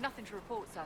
Nothing to report, sir.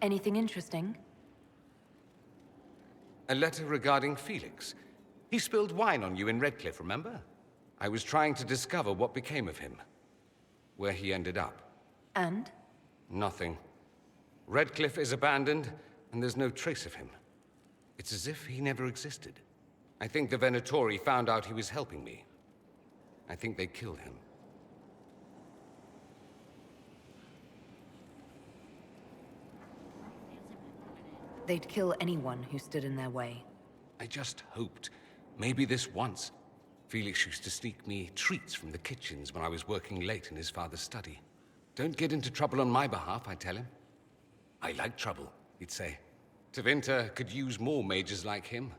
Anything interesting? A letter regarding Felix. He spilled wine on you in Redcliffe, remember? I was trying to discover what became of him. Where he ended up. And? Nothing. Redcliffe is abandoned, and there's no trace of him. It's as if he never existed. I think the Venatori found out he was helping me. I think they killed him. They'd kill anyone who stood in their way. I just hoped. Maybe this once. Felix used to sneak me treats from the kitchens when I was working late in his father's study. Don't get into trouble on my behalf, I tell him. I like trouble, he'd say. Tevinter could use more mages like him.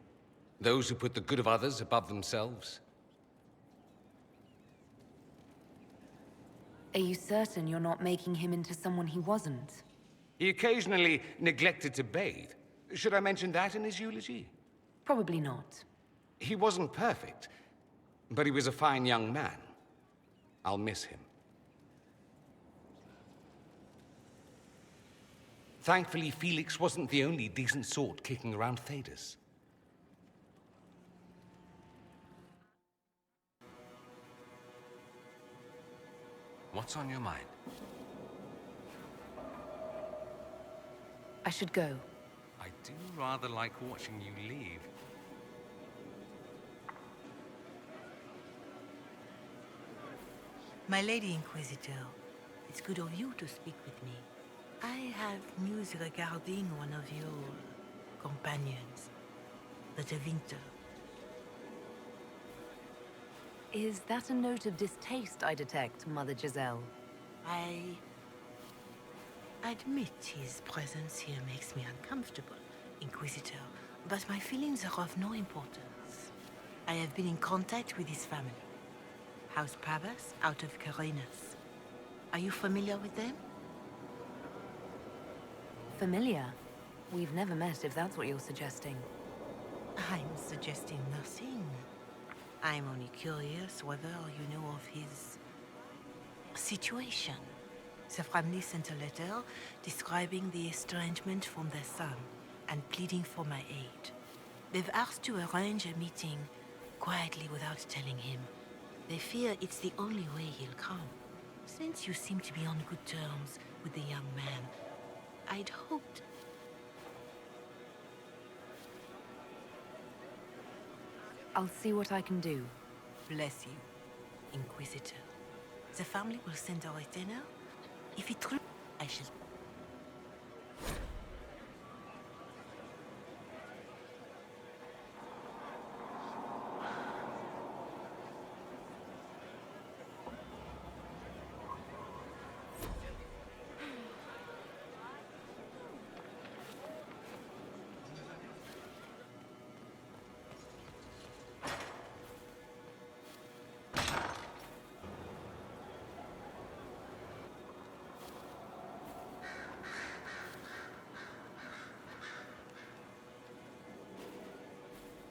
Those who put the good of others above themselves. Are you certain you're not making him into someone he wasn't? He occasionally neglected to bathe. Should I mention that in his eulogy? Probably not. He wasn't perfect, but he was a fine young man. I'll miss him. Thankfully, Felix wasn't the only decent sort kicking around Thedas. What's on your mind? I should go. I do rather like watching you leave. My Lady Inquisitor, it's good of you to speak with me. I have news regarding one of your companions, the Tevinter. Is that a note of distaste I detect, Mother Giselle? I admit his presence here makes me uncomfortable, Inquisitor, but my feelings are of no importance. I have been in contact with his family. House Pavas, out of Carenas. Are you familiar with them? Familiar? We've never met, if that's what you're suggesting. I'm suggesting nothing. I'm only curious whether you know of his situation. The family sent a letter describing the estrangement from their son and pleading for my aid. They've asked to arrange a meeting quietly without telling him. They fear it's the only way he'll come. Since you seem to be on good terms with the young man, I'd hoped... I'll see what I can do. Bless you, Inquisitor. The family will send a retainer. If it true, I shall...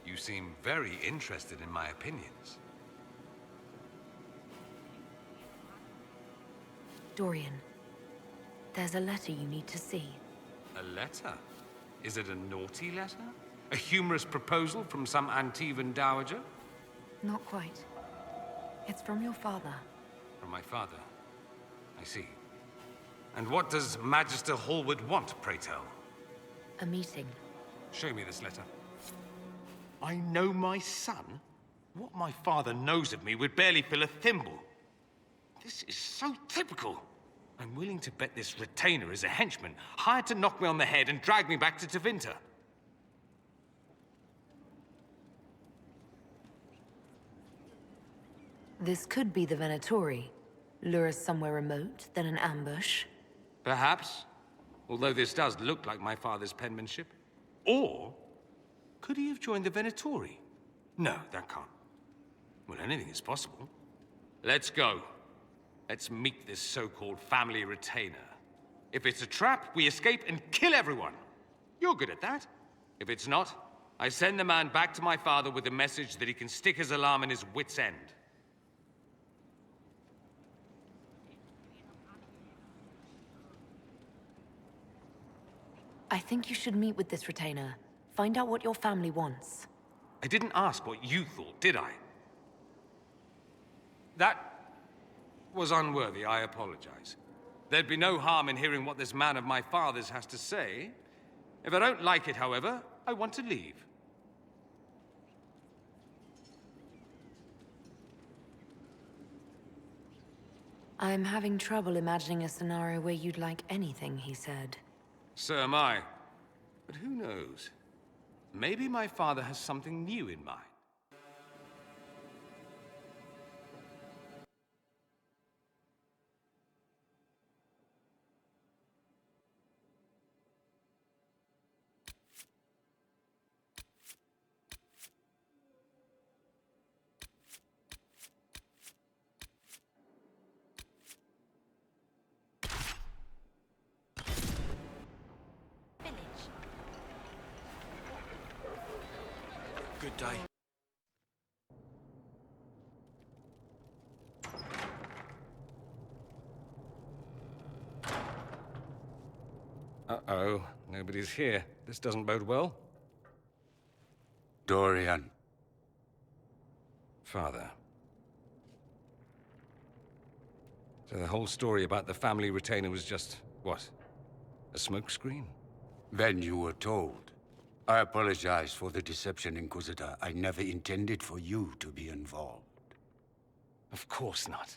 You seem very interested in my opinions. Dorian, there's a letter you need to see. A letter? Is it a naughty letter? A humorous proposal from some Antivan dowager? Not quite. It's from your father. From my father. I see. And what does Magister Hallward want, pray tell? A meeting. Show me this letter. I know my son? What my father knows of me would barely fill a thimble. This is so typical. I'm willing to bet this retainer is a henchman, hired to knock me on the head and drag me back to Tevinter. This could be the Venatori. Lure us somewhere remote, then an ambush. Perhaps. Although this does look like my father's penmanship. Or could he have joined the Venatori? No, that can't. Well, anything is possible. Let's go. Let's meet this so-called family retainer. If it's a trap, we escape and kill everyone. You're good at that. If it's not, I send the man back to my father with a message that he can stick his alarm in his wit's end. I think you should meet with this retainer. Find out what your family wants. I didn't ask what you thought, did I? That was unworthy, I apologize. There'd be no harm in hearing what this man of my father's has to say. If I don't like it, however, I want to leave. I'm having trouble imagining a scenario where you'd like anything he said. So am I. But who knows? Maybe my father has something new in mind. Good day. Uh-oh, nobody's here. This doesn't bode well. Dorian. Father. So the whole story about the family retainer was just, what? A smokescreen? Then you were told. I apologize for the deception, Inquisitor. I never intended for you to be involved. Of course not.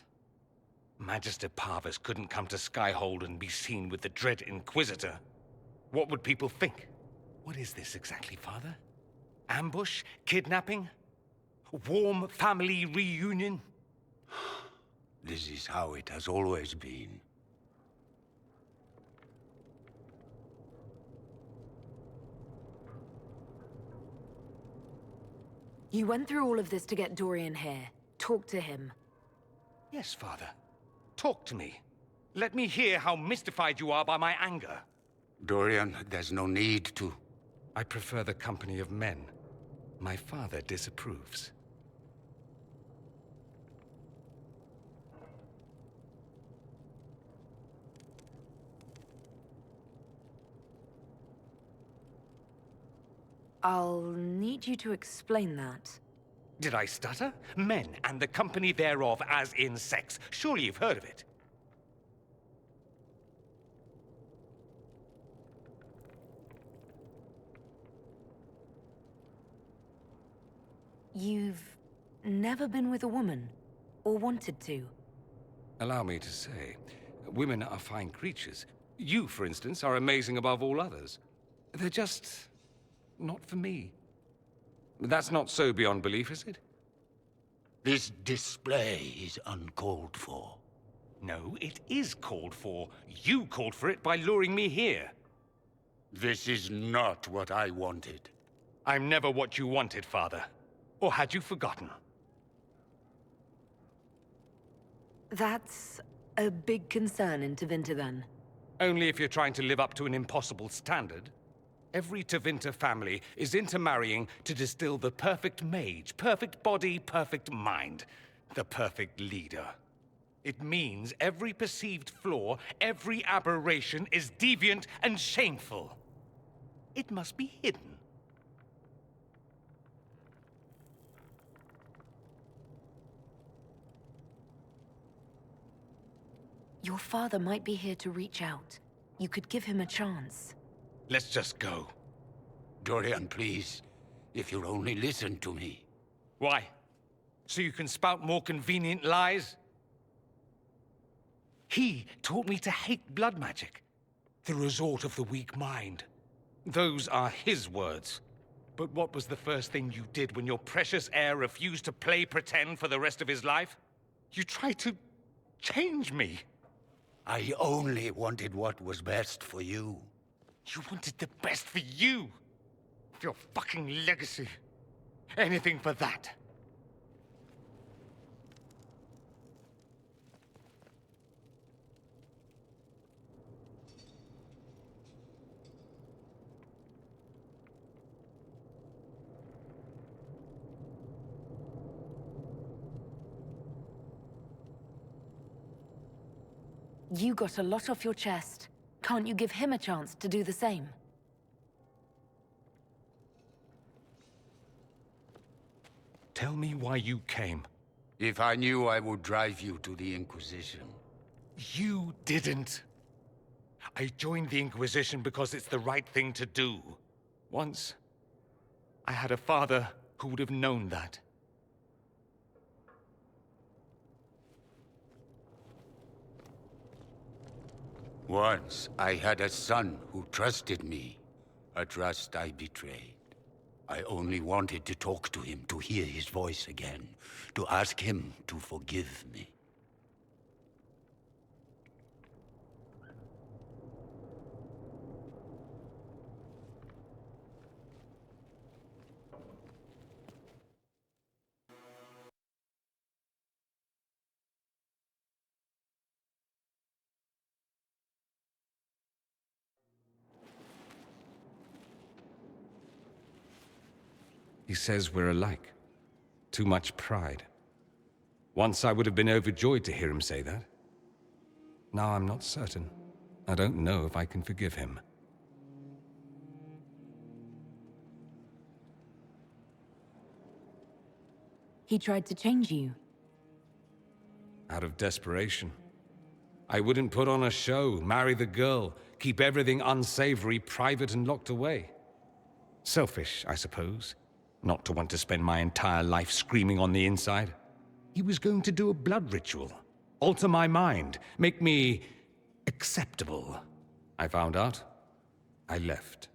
Magister Parvus couldn't come to Skyhold and be seen with the dread Inquisitor. What would people think? What is this exactly, Father? Ambush? Kidnapping? Warm family reunion? This is how it has always been. You went through all of this to get Dorian here. Talk to him. Yes, Father. Talk to me. Let me hear how mystified you are by my anger. Dorian, there's no need to. I prefer the company of men. My father disapproves. I'll need you to explain that. Did I stutter? Men and the company thereof as in sex. Surely you've heard of it. You've never been with a woman, or wanted to? Allow me to say, women are fine creatures. You, for instance, are amazing above all others. They're just not for me. That's not so beyond belief, is it? This display is uncalled for. No, it is called for. You called for it by luring me here. This is not what I wanted. I'm never what you wanted, Father. Or had you forgotten? That's a big concern in Tevinter, then. Only if you're trying to live up to an impossible standard. Every Tevinter family is intermarrying to distill the perfect mage, perfect body, perfect mind, the perfect leader. It means every perceived flaw, every aberration is deviant and shameful. It must be hidden. Your father might be here to reach out. You could give him a chance. Let's just go. Dorian, please. If you'll only listen to me. Why? So you can spout more convenient lies? He taught me to hate blood magic. The resort of the weak mind. Those are his words. But what was the first thing you did when your precious heir refused to play pretend for the rest of his life? You tried to change me. I only wanted what was best for you. You wanted the best for you. Your fucking legacy. Anything for that. You got a lot off your chest. Can't you give him a chance to do the same? Tell me why you came. If I knew, I would drive you to the Inquisition. You didn't. I joined the Inquisition because it's the right thing to do. Once, I had a father who would have known that. Once, I had a son who trusted me. A trust I betrayed. I only wanted to talk to him, to hear his voice again, to ask him to forgive me. He says we're alike. Too much pride. Once I would have been overjoyed to hear him say that. Now I'm not certain. I don't know if I can forgive him. He tried to change you. Out of desperation. I wouldn't put on a show, marry the girl, keep everything unsavory, private and locked away. Selfish, I suppose. Not to want to spend my entire life screaming on the inside. He was going to do a blood ritual. Alter my mind. Make me acceptable. I found out. I left.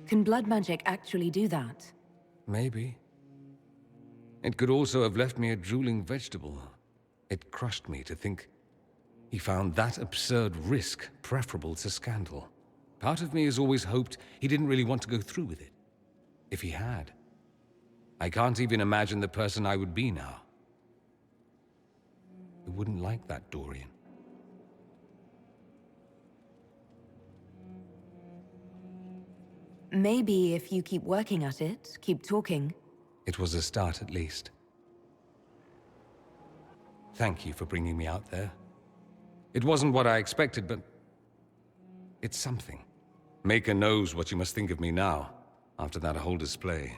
Can blood magic actually do that? Maybe. It could also have left me a drooling vegetable. It crushed me to think he found that absurd risk preferable to scandal. Part of me has always hoped he didn't really want to go through with it. If he had, I can't even imagine the person I would be now. I wouldn't like that, Dorian. Maybe if you keep working at it, keep talking. It was a start, at least. Thank you for bringing me out there. It wasn't what I expected, but it's something. Maker knows what you must think of me now, after that whole display.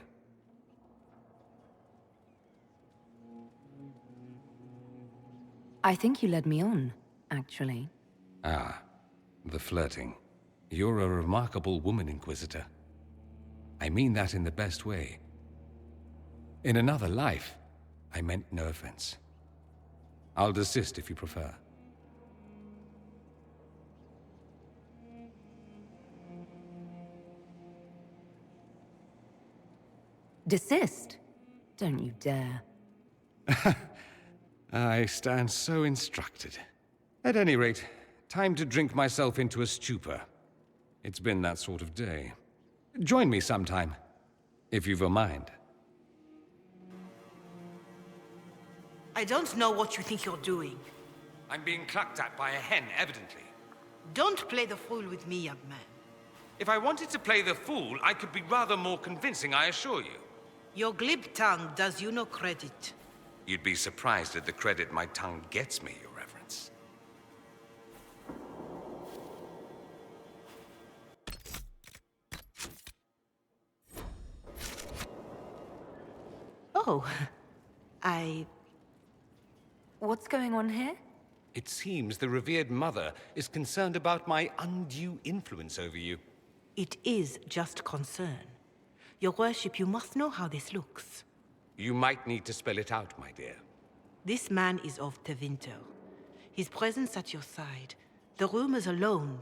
I think you led me on, actually. Ah, the flirting. You're a remarkable woman, Inquisitor. I mean that in the best way. In another life, I meant no offense. I'll desist if you prefer. Desist? Don't you dare. I stand so instructed. At any rate, time to drink myself into a stupor. It's been that sort of day. Join me sometime, if you've a mind. I don't know what you think you're doing. I'm being clucked at by a hen, evidently. Don't play the fool with me, young man. If I wanted to play the fool, I could be rather more convincing, I assure you. Your glib tongue does you no credit. You'd be surprised at the credit my tongue gets me, Your Reverence. Oh, What's going on here? It seems the revered mother is concerned about my undue influence over you. It is just concern. Your worship, you must know how this looks. You might need to spell it out, my dear. This man is of Tevinter. His presence at your side, the rumors alone.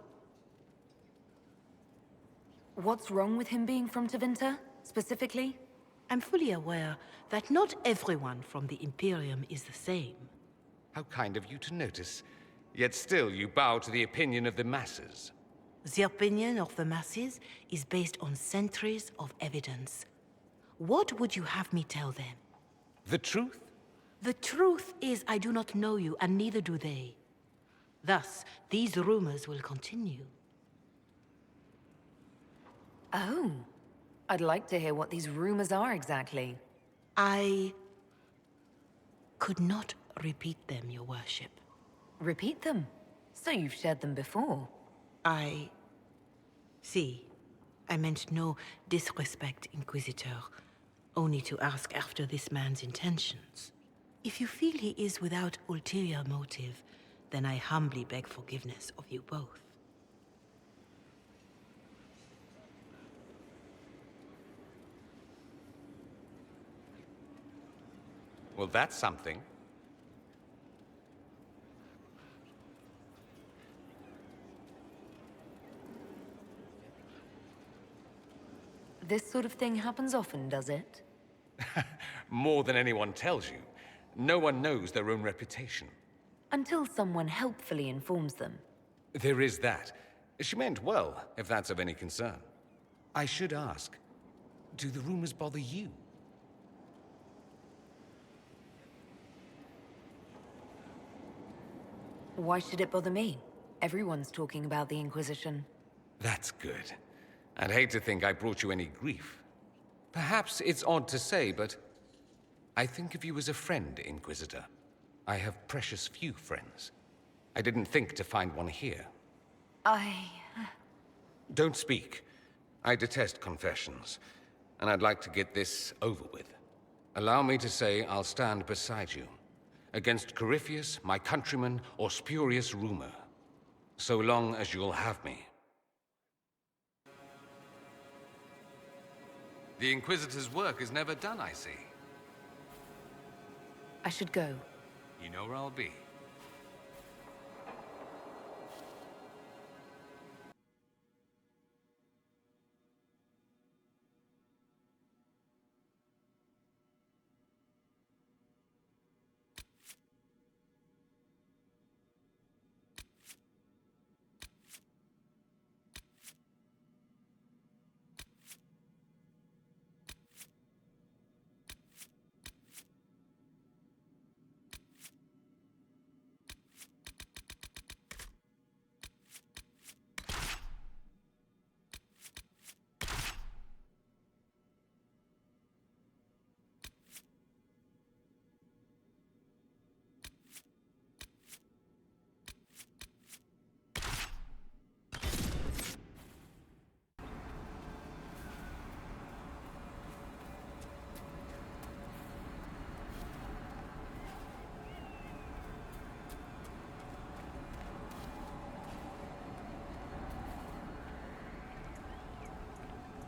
What's wrong with him being from Tevinter, specifically? I'm fully aware that not everyone from the Imperium is the same. How kind of you to notice. Yet still you bow to the opinion of the masses. The opinion of the masses is based on centuries of evidence. What would you have me tell them? The truth? The truth is I do not know you, and neither do they. Thus, these rumors will continue. Oh. I'd like to hear what these rumors are exactly. I could not repeat them, your worship. Repeat them. So you've shared them before. I I meant no disrespect, Inquisitor. Only to ask after this man's intentions. If you feel he is without ulterior motive, then I humbly beg forgiveness of you both. Well, that's something. This sort of thing happens often, does it? More than anyone tells you. No one knows their own reputation. Until someone helpfully informs them. There is that. She meant well, if that's of any concern. I should ask, do the rumors bother you? Why should it bother me? Everyone's talking about the Inquisition. That's good. I'd hate to think I brought you any grief. Perhaps it's odd to say, but I think of you as a friend, Inquisitor. I have precious few friends. I didn't think to find one here. Don't speak. I detest confessions, and I'd like to get this over with. Allow me to say I'll stand beside you, against Corypheus, my countrymen, or spurious rumor, so long as you'll have me. The Inquisitor's work is never done, I see. I should go. You know where I'll be.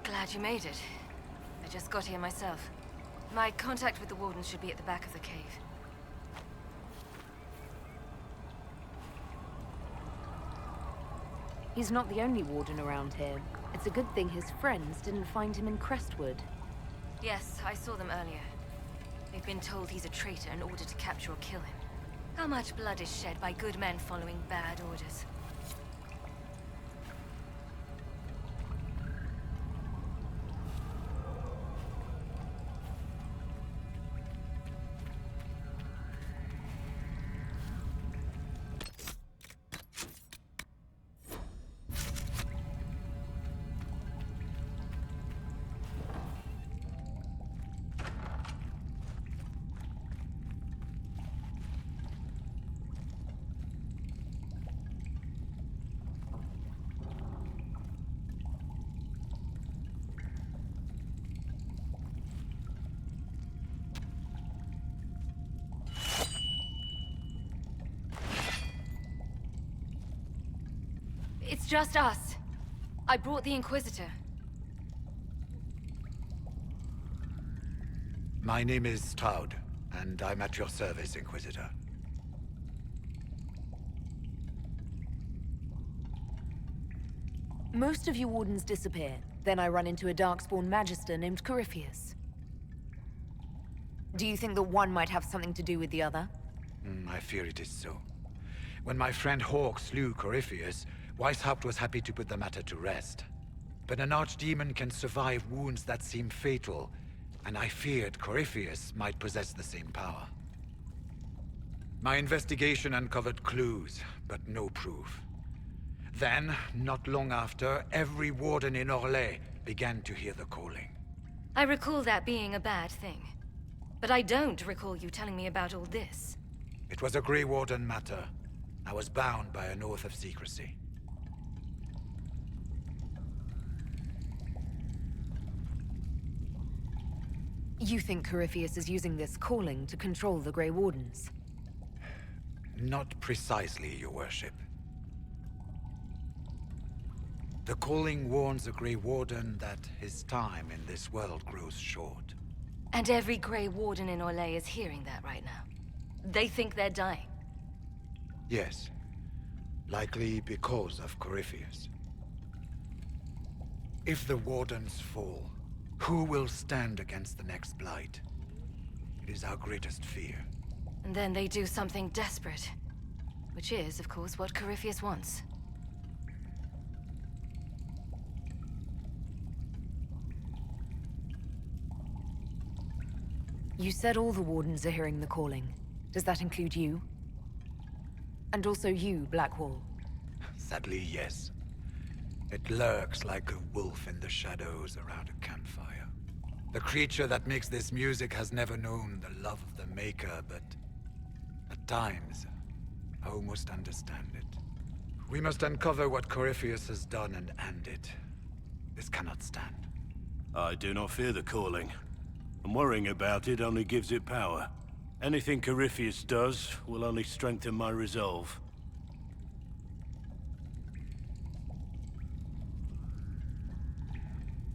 Glad you made it. I just got here myself. My contact with the Warden should be at the back of the cave. He's not the only Warden around here. It's a good thing his friends didn't find him in Crestwood. Yes, I saw them earlier. They've been told he's a traitor in order to capture or kill him. How much blood is shed by good men following bad orders? It's just us. I brought the Inquisitor. My name is Toud, and I'm at your service, Inquisitor. Most of you Wardens disappear. Then I run into a Darkspawn Magister named Corypheus. Do you think that one might have something to do with the other? I fear it is so. When my friend Hawk slew Corypheus, Weishaupt was happy to put the matter to rest. But an archdemon can survive wounds that seem fatal, and I feared Corypheus might possess the same power. My investigation uncovered clues, but no proof. Then, not long after, every warden in Orlais began to hear the calling. I recall that being a bad thing. But I don't recall you telling me about all this. It was a Grey Warden matter. I was bound by an oath of secrecy. You think Corypheus is using this calling to control the Grey Wardens? Not precisely, Your Worship. The calling warns a Grey Warden that his time in this world grows short. And every Grey Warden in Orlais is hearing that right now. They think they're dying. Yes. Likely because of Corypheus. If the Wardens fall, who will stand against the next Blight? It is our greatest fear. And then they do something desperate. Which is, of course, what Corypheus wants. You said all the Wardens are hearing the calling. Does that include you? And also you, Blackwall? Sadly, yes. It lurks like a wolf in the shadows around a campfire. The creature that makes this music has never known the love of the Maker, but at times, I almost understand it. We must uncover what Corypheus has done and end it. This cannot stand. I do not fear the calling. And worrying about it only gives it power. Anything Corypheus does will only strengthen my resolve.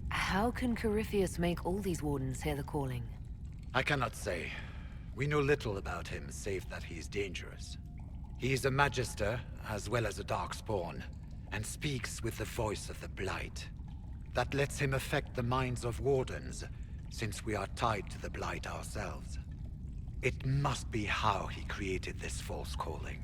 How can Corypheus make all these Wardens hear the calling? I cannot say. We know little about him, save that he is dangerous. He is a Magister, as well as a Darkspawn, and speaks with the voice of the Blight. That lets him affect the minds of Wardens, since we are tied to the Blight ourselves. It must be how he created this false calling.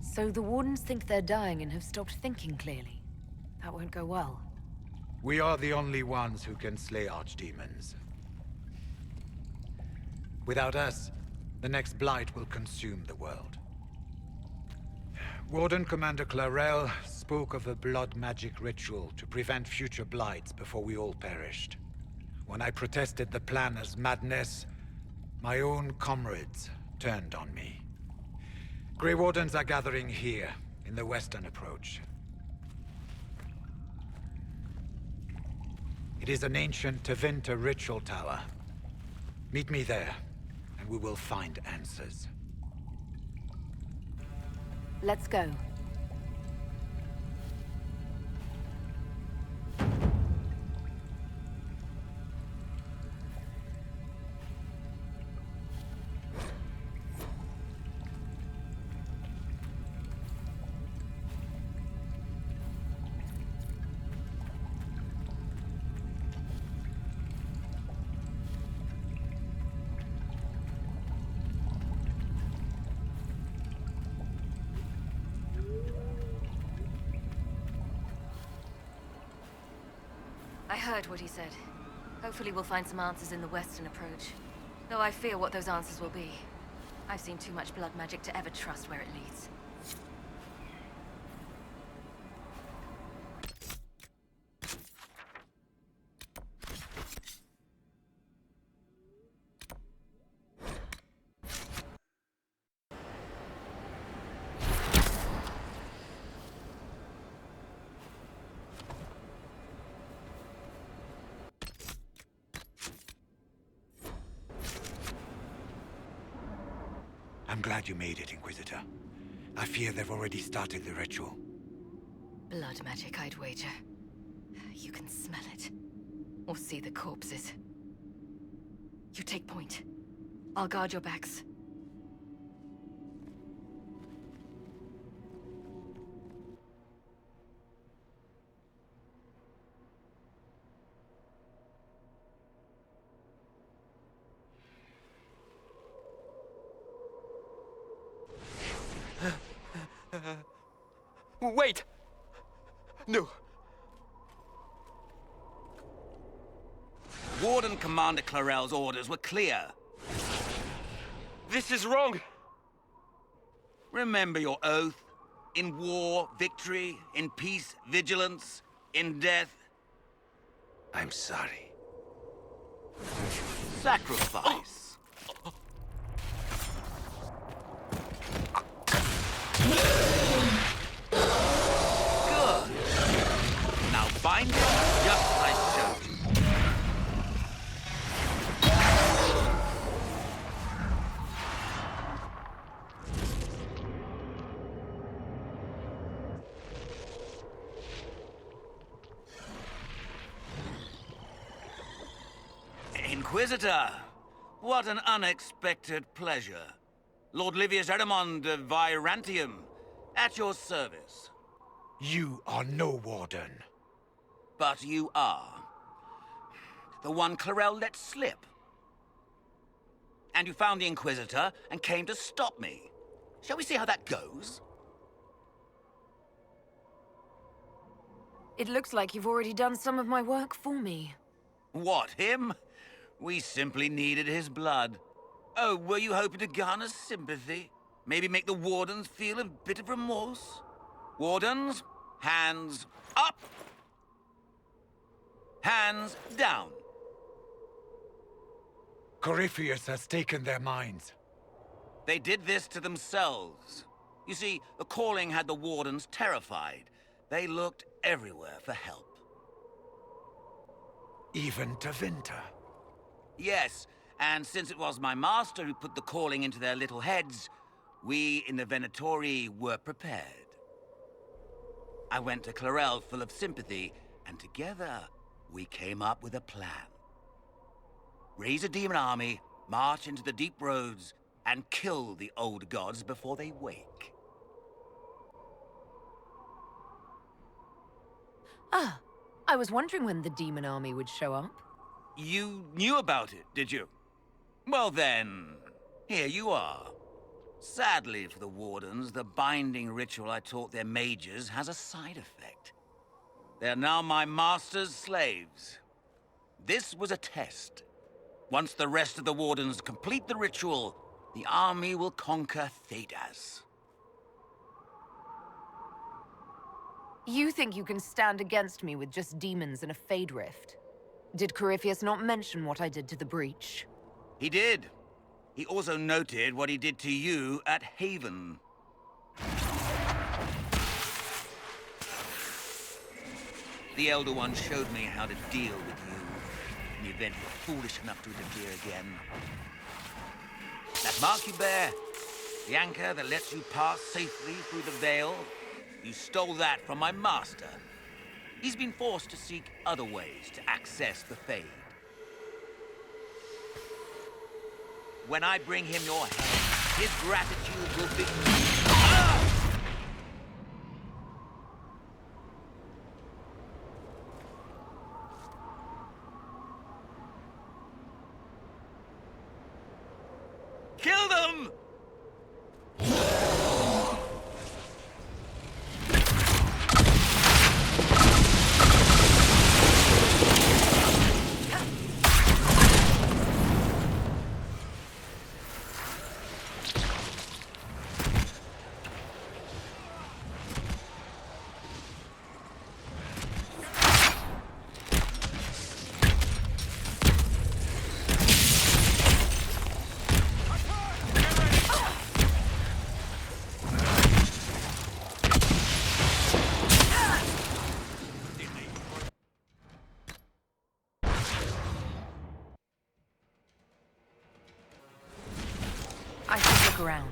So the Wardens think they're dying and have stopped thinking clearly. That won't go well. We are the only ones who can slay archdemons. Without us, the next Blight will consume the world. Warden Commander Clarel spoke of a blood magic ritual to prevent future blights before we all perished. When I protested the plan as madness, my own comrades turned on me. Grey Wardens are gathering here, in the western approach. It is an ancient Tevinter ritual tower. Meet me there, and we will find answers. Let's go. I heard what he said. Hopefully we'll find some answers in the western approach. Though I fear what those answers will be. I've seen too much blood magic to ever trust where it leads. I'm glad you made it, Inquisitor. I fear they've already started the ritual. Blood magic, I'd wager. You can smell it. Or see the corpses. You take point. I'll guard your backs. Wait! No. Warden Commander Clarel's orders were clear. This is wrong! Remember your oath. In war, victory. In peace, vigilance. In death... I'm sorry. Sacrifice. Inquisitor! What an unexpected pleasure. Lord Livius Erimond of Virantium, at your service. You are no warden. But you are. The one Clarel let slip. And you found the Inquisitor and came to stop me. Shall we see how that goes? It looks like you've already done some of my work for me. What, him? We simply needed his blood. Oh, were you hoping to garner sympathy? Maybe make the Wardens feel a bit of remorse? Wardens, hands up! Hands down. Corypheus has taken their minds. They did this to themselves. You see, the calling had the Wardens terrified. They looked everywhere for help. Even to Winter. Yes, and since it was my master who put the calling into their little heads, we in the Venatori were prepared. I went to Clarel full of sympathy, and together we came up with a plan. Raise a demon army, march into the deep roads, and kill the old gods before they wake. Ah, I was wondering when the demon army would show up. You knew about it, did you? Well then, here you are. Sadly for the Wardens, the binding ritual I taught their mages has a side effect. They are now my master's slaves. This was a test. Once the rest of the Wardens complete the ritual, the army will conquer Thedas. You think you can stand against me with just demons and a Fade Rift? Did Corypheus not mention what I did to the Breach? He did. He also noted what he did to you at Haven. The Elder One showed me how to deal with you in the event you were foolish enough to interfere again. That mark you bear, the anchor that lets you pass safely through the veil, you stole that from my master. He's been forced to seek other ways to access the Fade. When I bring him your head, his gratitude will be... Ah! Kill them! I should look around.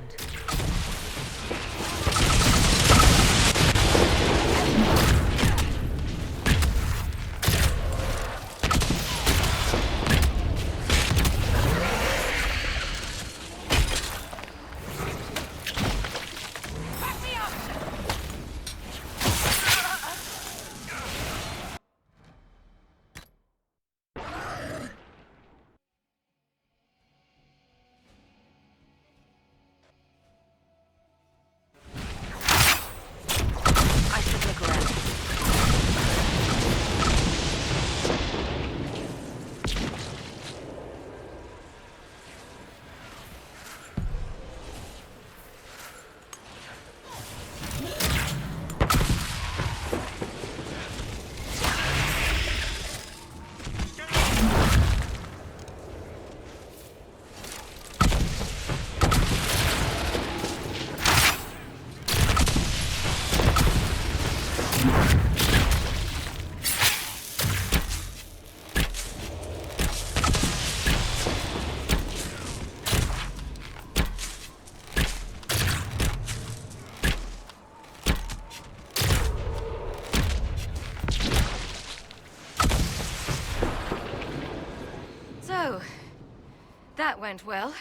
That went well.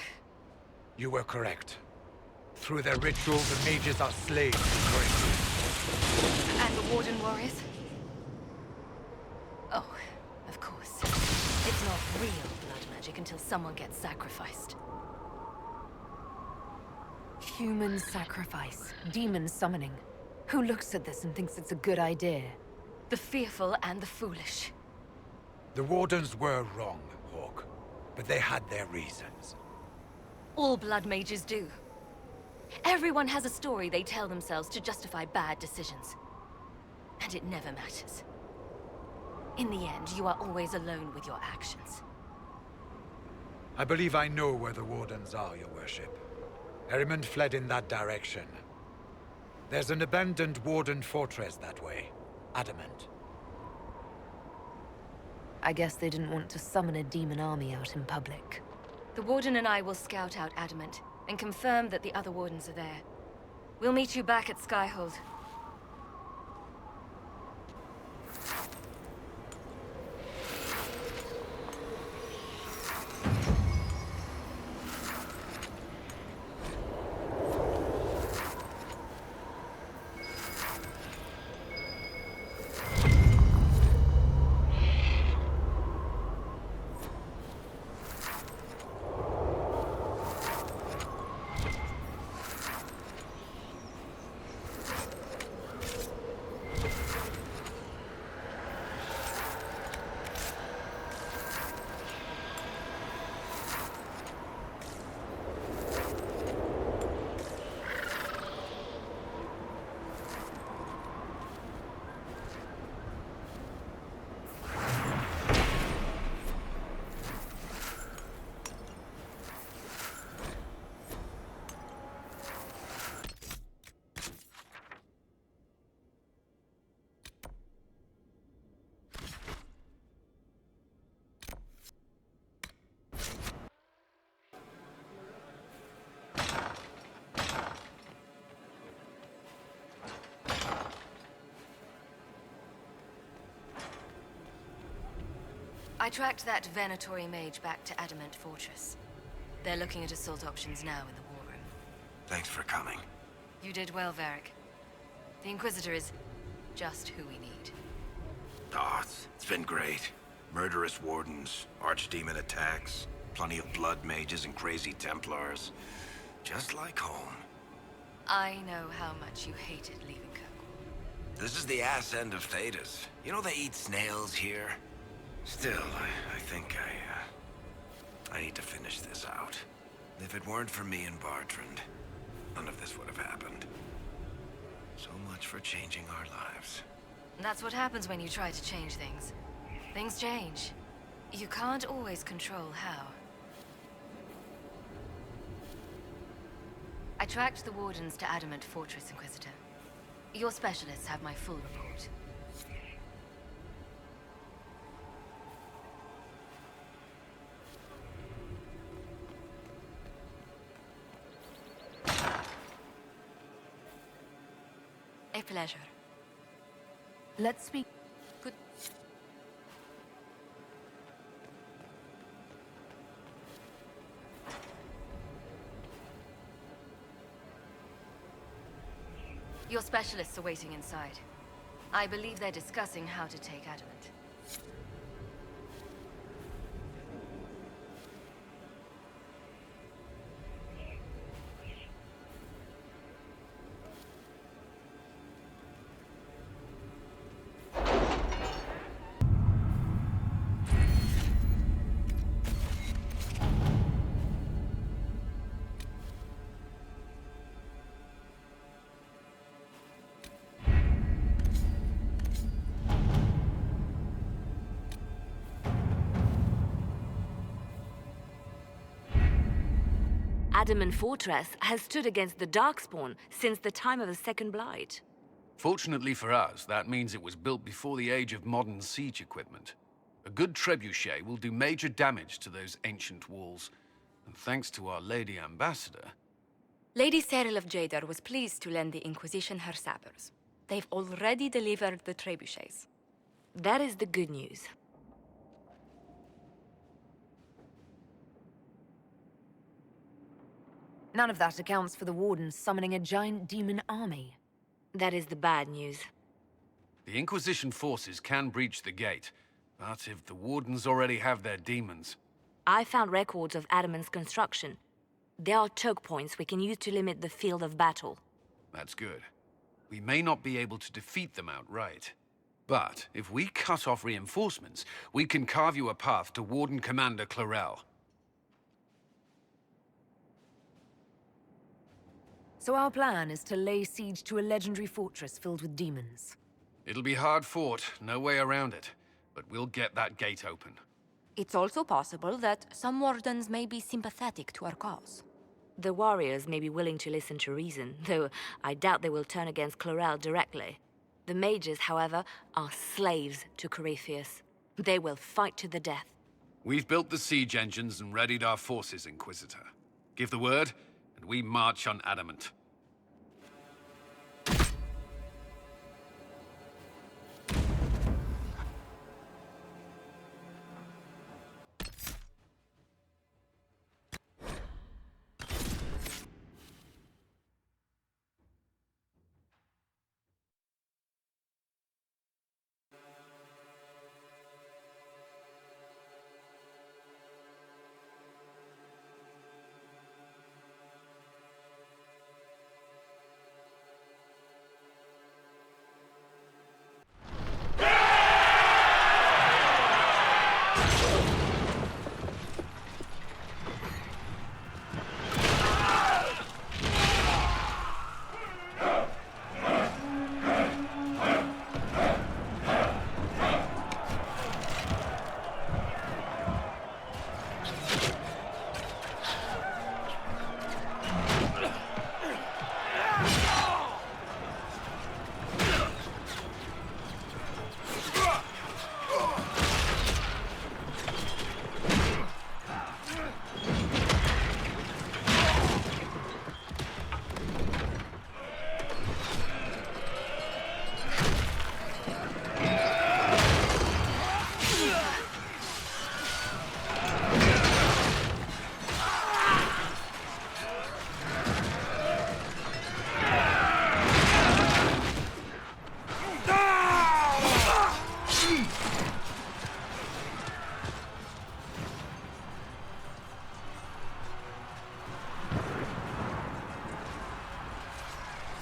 You were correct. Through their ritual, the mages are slaves to Corinthians. And the Warden warriors? Oh, of course. It's not real blood magic until someone gets sacrificed. Human sacrifice. Demon summoning. Who looks at this and thinks it's a good idea? The fearful and the foolish. The Wardens were wrong, Hawk. But they had their reasons. All blood mages do. Everyone has a story they tell themselves to justify bad decisions. And it never matters. In the end, you are always alone with your actions. I believe I know where the Wardens are, Your Worship. Erimond fled in that direction. There's an abandoned Warden fortress that way. Adamant. I guess they didn't want to summon a demon army out in public. The Warden and I will scout out Adamant and confirm that the other Wardens are there. We'll meet you back at Skyhold. I tracked that Venatori mage back to Adamant Fortress. They're looking at assault options now in the war room. Thanks for coming. You did well, Varric. The Inquisitor is just who we need. Oh, it's been great. Murderous wardens, archdemon attacks, plenty of blood mages and crazy Templars. Just like home. I know how much you hated leaving Kirkwall. This is the ass end of Thedas. You know they eat snails here? Still, I think I need to finish this out. If it weren't for me and Bartrand, none of this would have happened. So much for changing our lives. That's what happens when you try to change things. Things change. You can't always control how. I tracked the Wardens to Adamant Fortress, Inquisitor. Your specialists have my full report. A pleasure. Let's speak. Good. Your specialists are waiting inside. I believe they're discussing how to take Adamant. Adamant Fortress has stood against the Darkspawn since the time of the Second Blight. Fortunately for us, that means it was built before the age of modern siege equipment. A good trebuchet will do major damage to those ancient walls. And thanks to our Lady Ambassador... Lady Cyril of Jadar was pleased to lend the Inquisition her sabers. They've already delivered the trebuchets. That is the good news. None of that accounts for the Wardens summoning a giant demon army. That is the bad news. The Inquisition forces can breach the gate, but if the Wardens already have their demons... I found records of Adamant's construction. There are choke points we can use to limit the field of battle. That's good. We may not be able to defeat them outright. But if we cut off reinforcements, we can carve you a path to Warden Commander Clarel. So our plan is to lay siege to a legendary fortress filled with demons. It'll be hard fought, no way around it. But we'll get that gate open. It's also possible that some Wardens may be sympathetic to our cause. The warriors may be willing to listen to reason, though I doubt they will turn against Clarel directly. The mages, however, are slaves to Corypheus. They will fight to the death. We've built the siege engines and readied our forces, Inquisitor. Give the word, and we march on Adamant.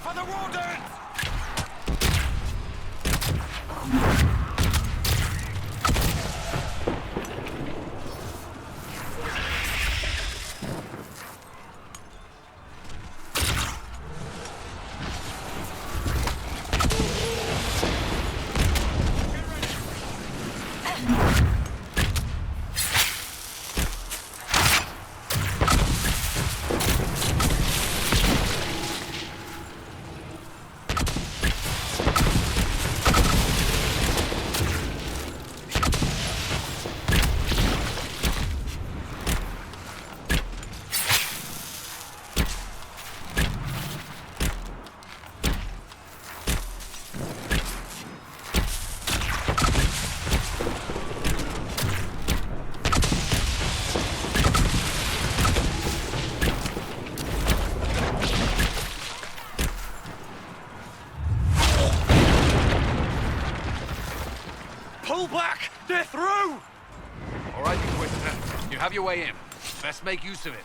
For the Wardens! Pull back! They're through! All right, Inquisitor. You have your way in. Best make use of it.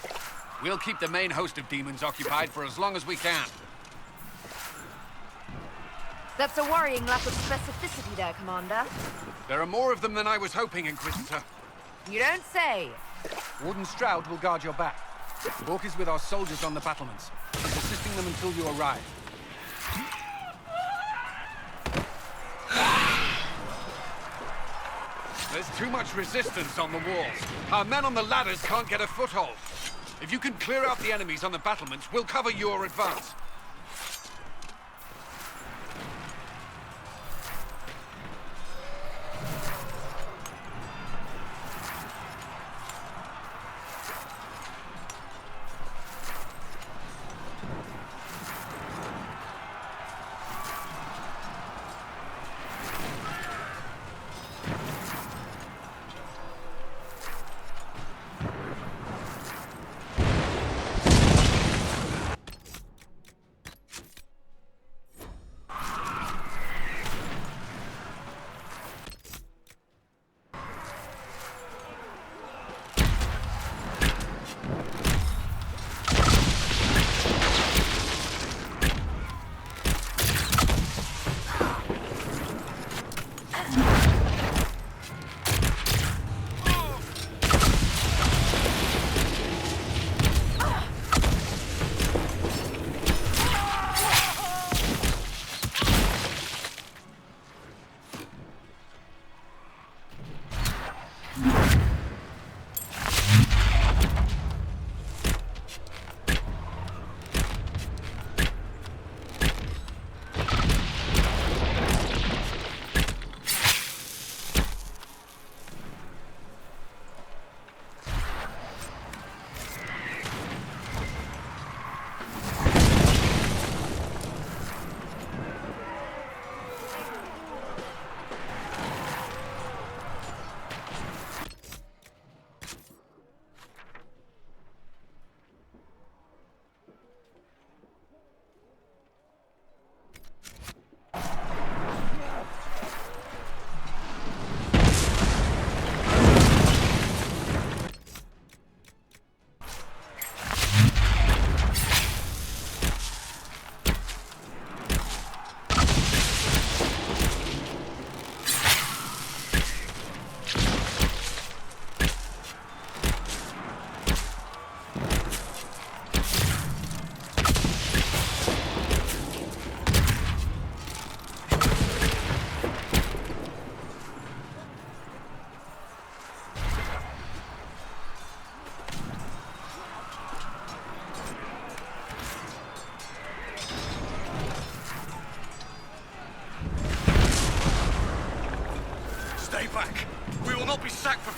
We'll keep the main host of demons occupied for as long as we can. That's a worrying lack of specificity there, Commander. There are more of them than I was hoping, Inquisitor. You don't say. Warden Stroud will guard your back. Hawk is with our soldiers on the battlements. He's assisting them until you arrive. There's too much resistance on the walls. Our men on the ladders can't get a foothold. If you can clear out the enemies on the battlements, we'll cover your advance.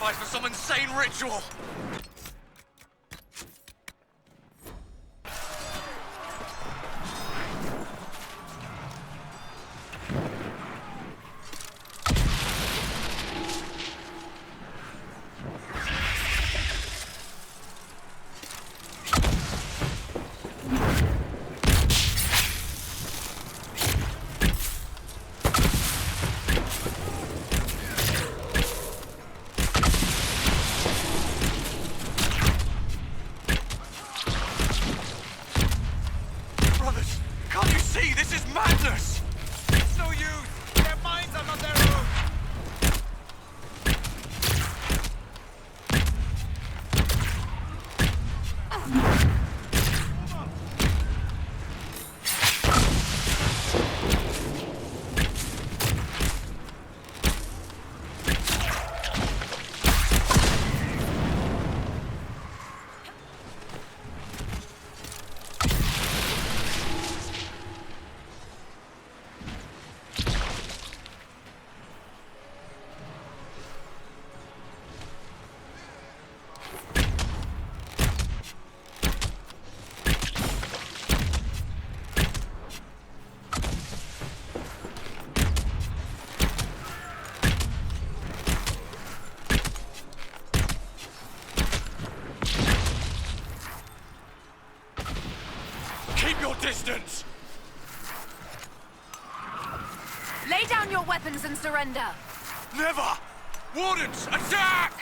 sacrifice for some insane ritual! Distance! Lay down your weapons and surrender! Never! Wardens, attack!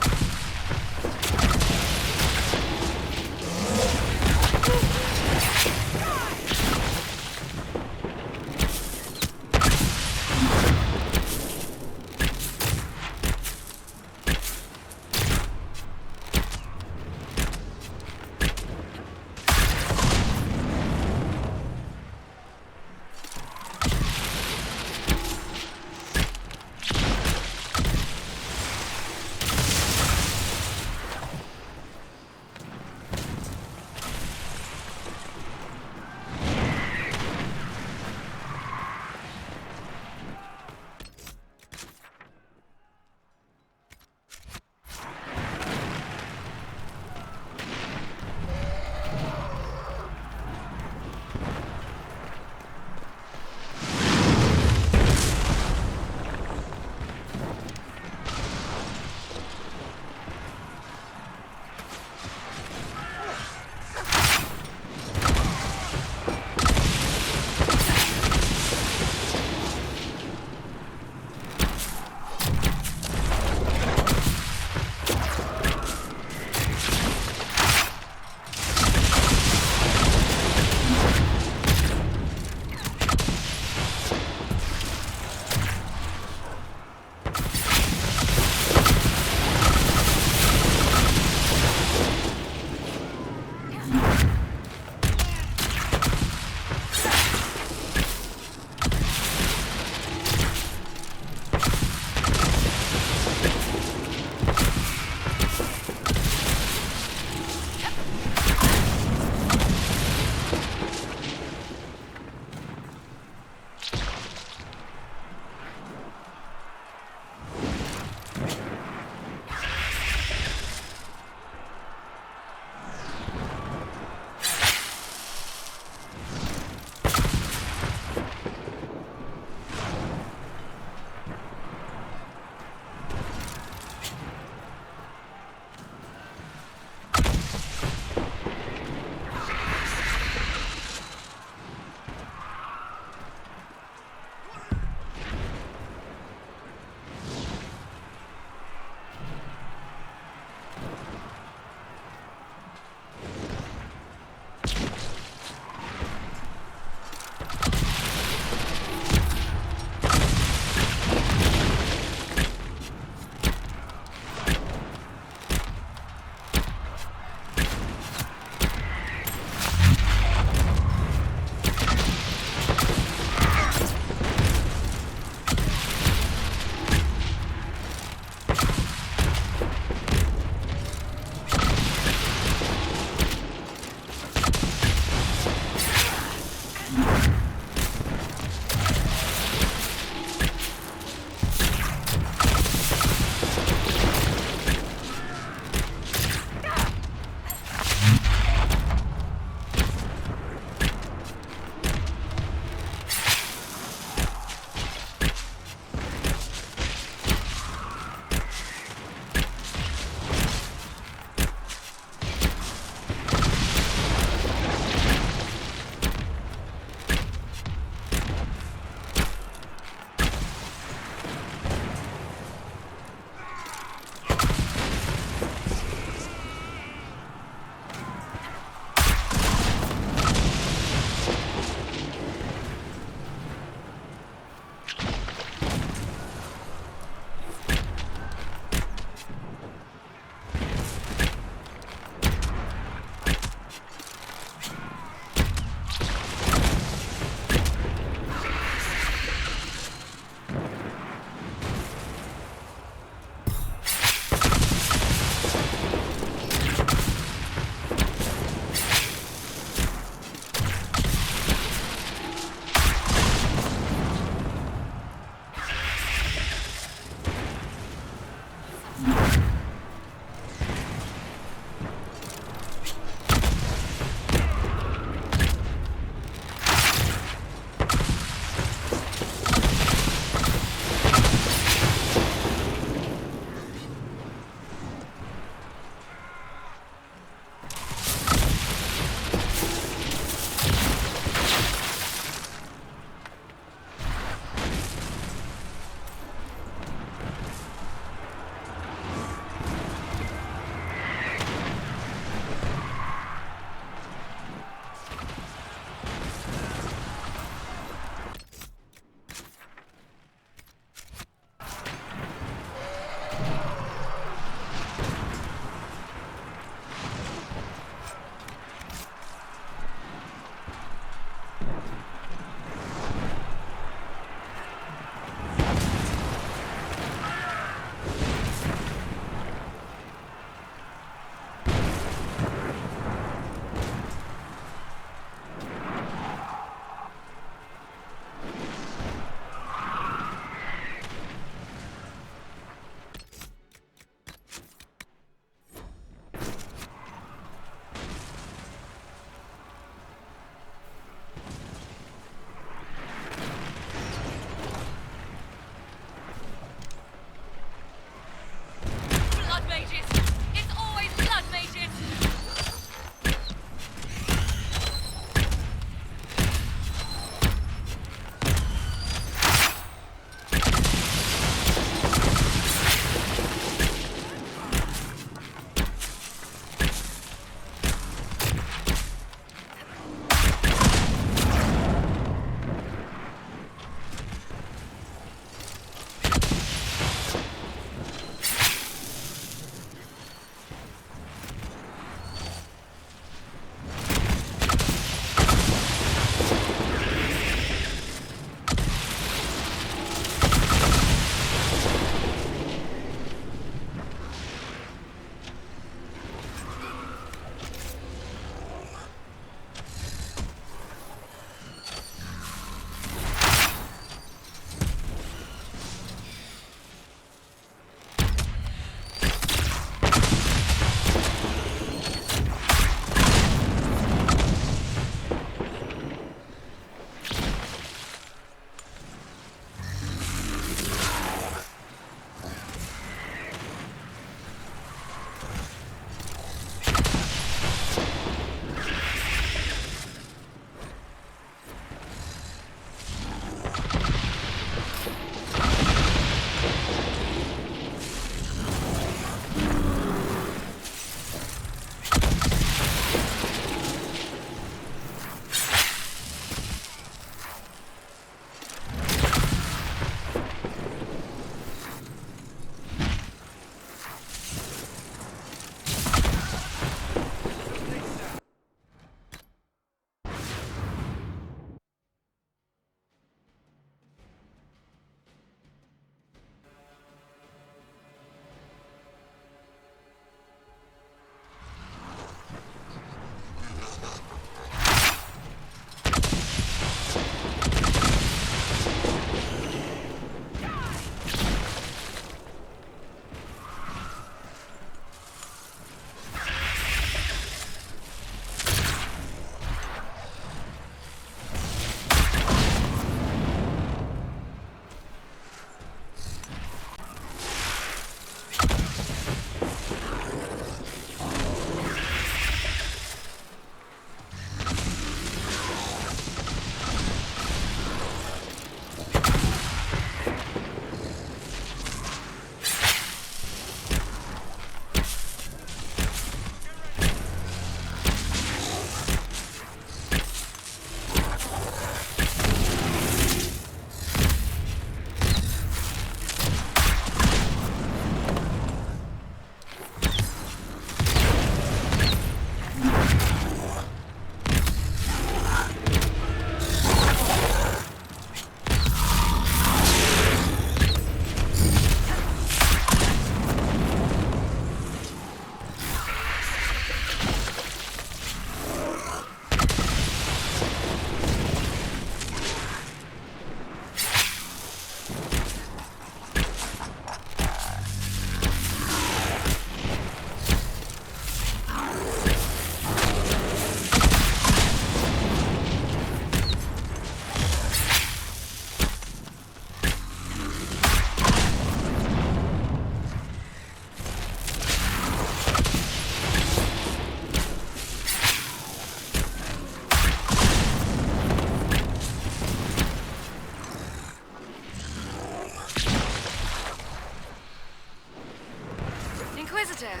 Ambassador.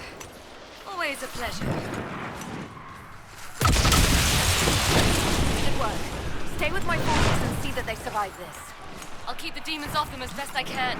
Always a pleasure. Good work. Stay with my forces and see that they survive this. I'll keep the demons off them as best I can.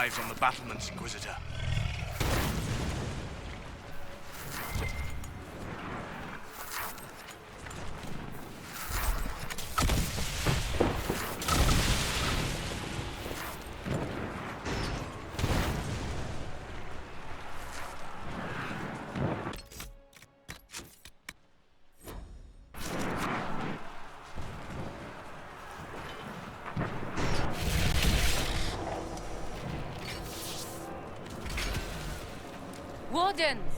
lives on the battlements, Inquisitor. Wardens!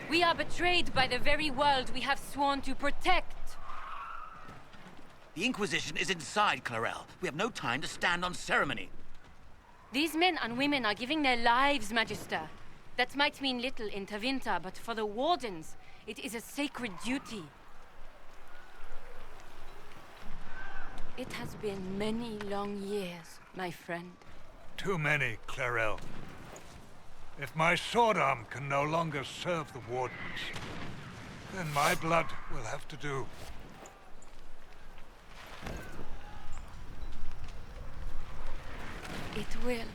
We are betrayed by the very world we have sworn to protect. The Inquisition is inside, Clarel. We have no time to stand on ceremony. These men and women are giving their lives, Magister. That might mean little in Tevinter, but for the Wardens, it is a sacred duty. It has been many long years, my friend. Too many, Clarel. If my sword arm can no longer serve the Wardens, then my blood will have to do. It will.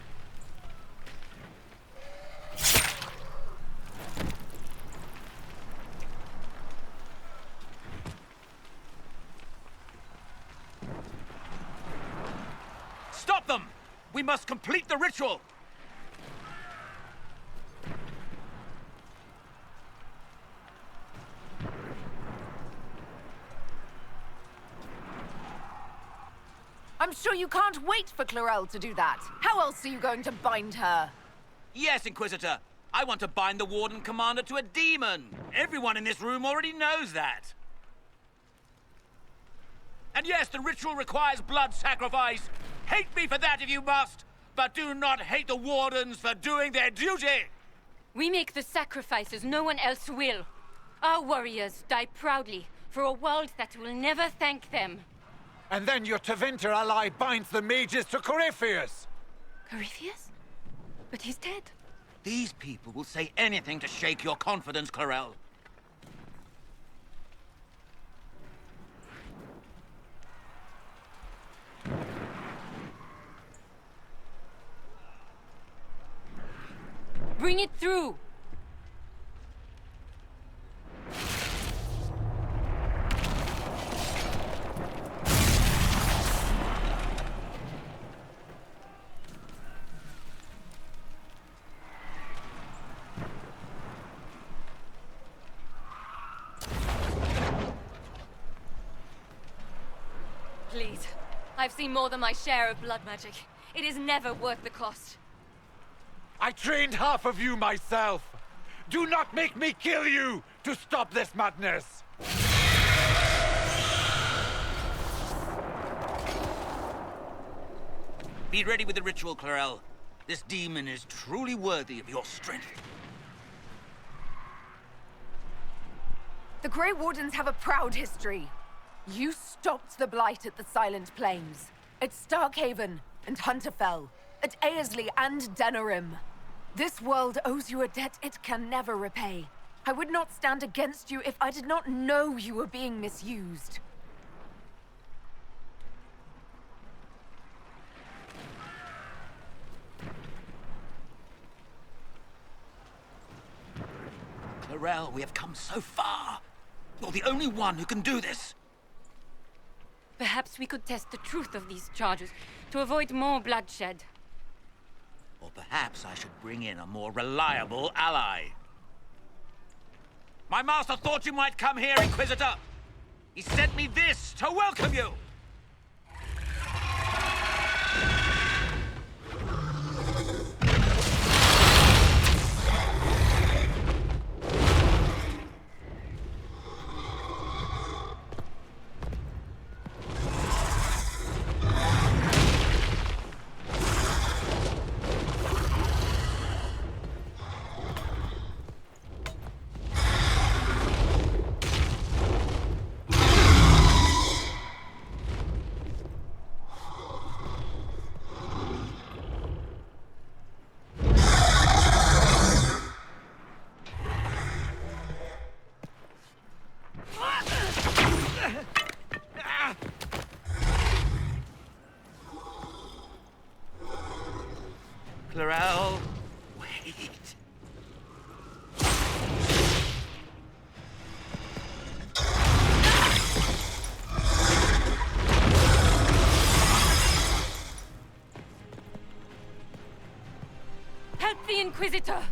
Stop them! We must complete the ritual! I'm sure you can't wait for Clarel to do that. How else are you going to bind her? Yes, Inquisitor. I want to bind the Warden Commander to a demon. Everyone in this room already knows that. And yes, the ritual requires blood sacrifice. Hate me for that if you must, but do not hate the Wardens for doing their duty. We make the sacrifices no one else will. Our warriors die proudly for a world that will never thank them. And then your Tevinter ally binds the mages to Corypheus! Corypheus? But he's dead. These people will say anything to shake your confidence, Clarel. Bring it through! Please. I've seen more than my share of blood magic. It is never worth the cost. I trained half of you myself! Do not make me kill you to stop this madness! Be ready with the ritual, Clarel. This demon is truly worthy of your strength. The Grey Wardens have a proud history. You stopped the Blight at the Silent Plains, at Starkhaven and Hunterfell, at Aesley and Denerim. This world owes you a debt it can never repay. I would not stand against you if I did not know you were being misused. Clarel, we have come so far. You're the only one who can do this. Perhaps we could test the truth of these charges to avoid more bloodshed. Or perhaps I should bring in a more reliable ally. My master thought you might come here, Inquisitor. He sent me this to welcome you. Inquisitor!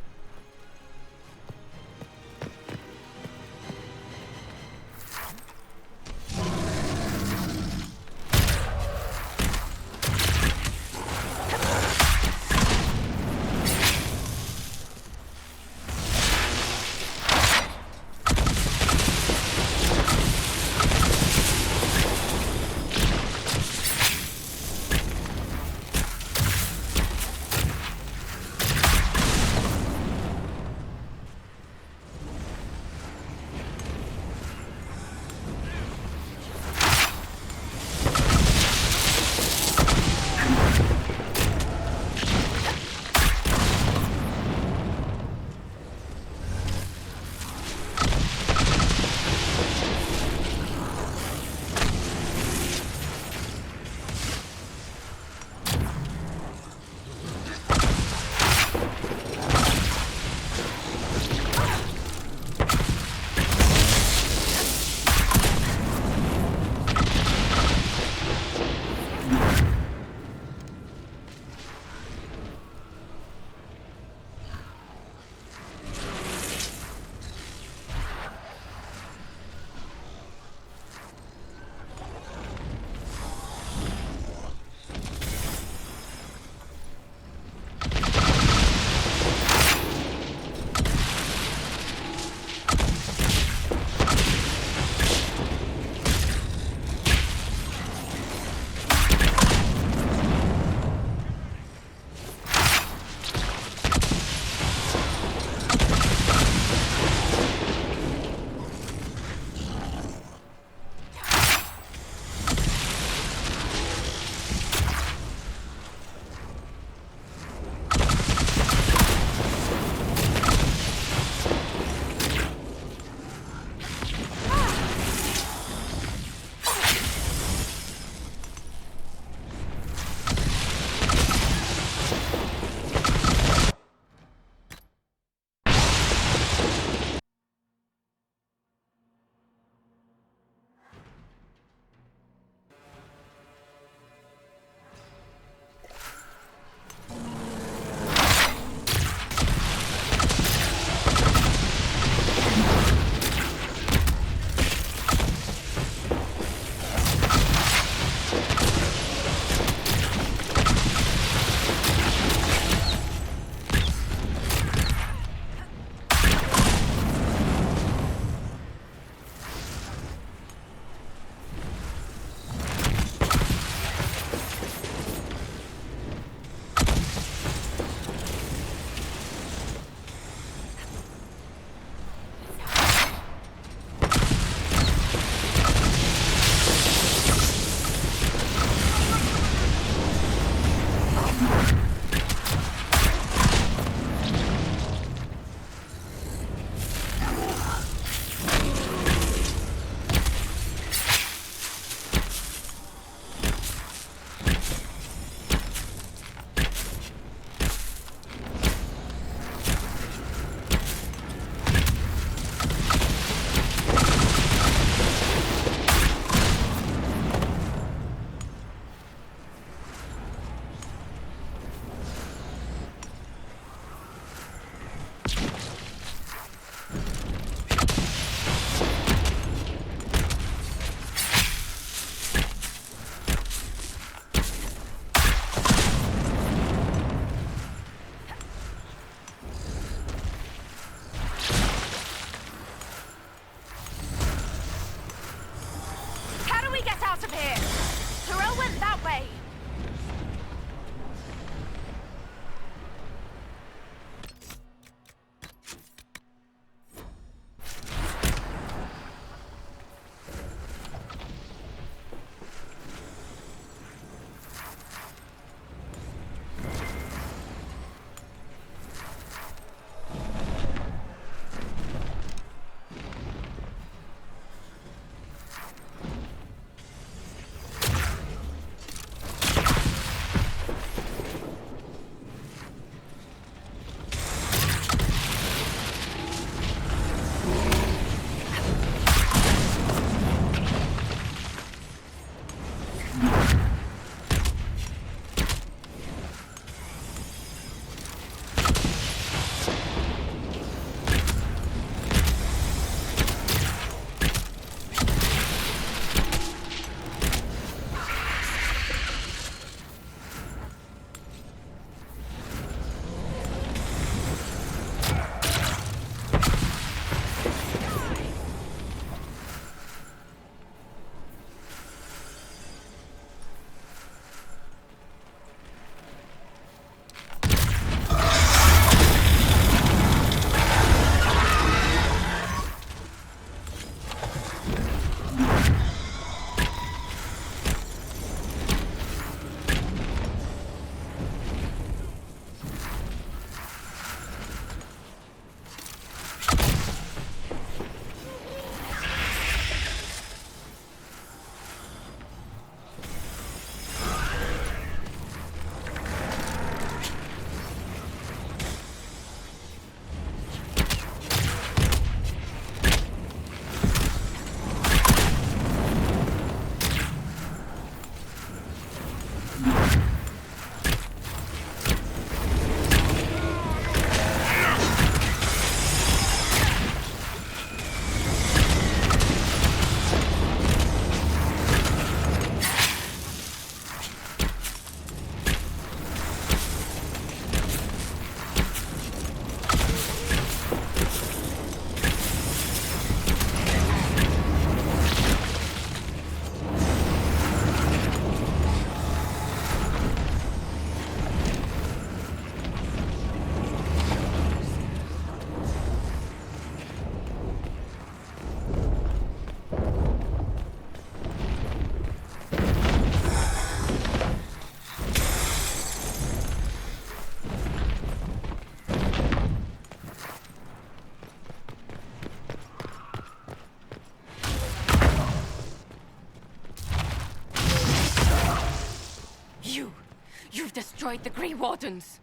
destroyed the Grey Wardens.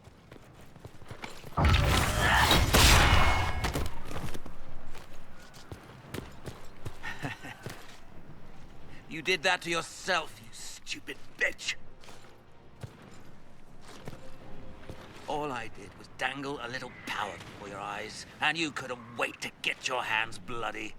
You did that to yourself, you stupid bitch. All I did was dangle a little power before your eyes, and you couldn't wait to get your hands bloody.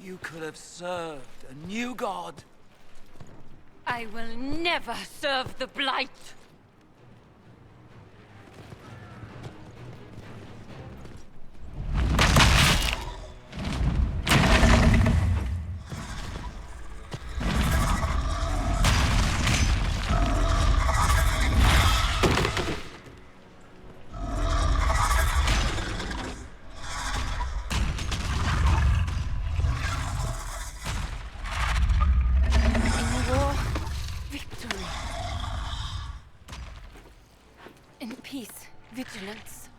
You could have served a new god. I will never serve the Blight! Vigilance.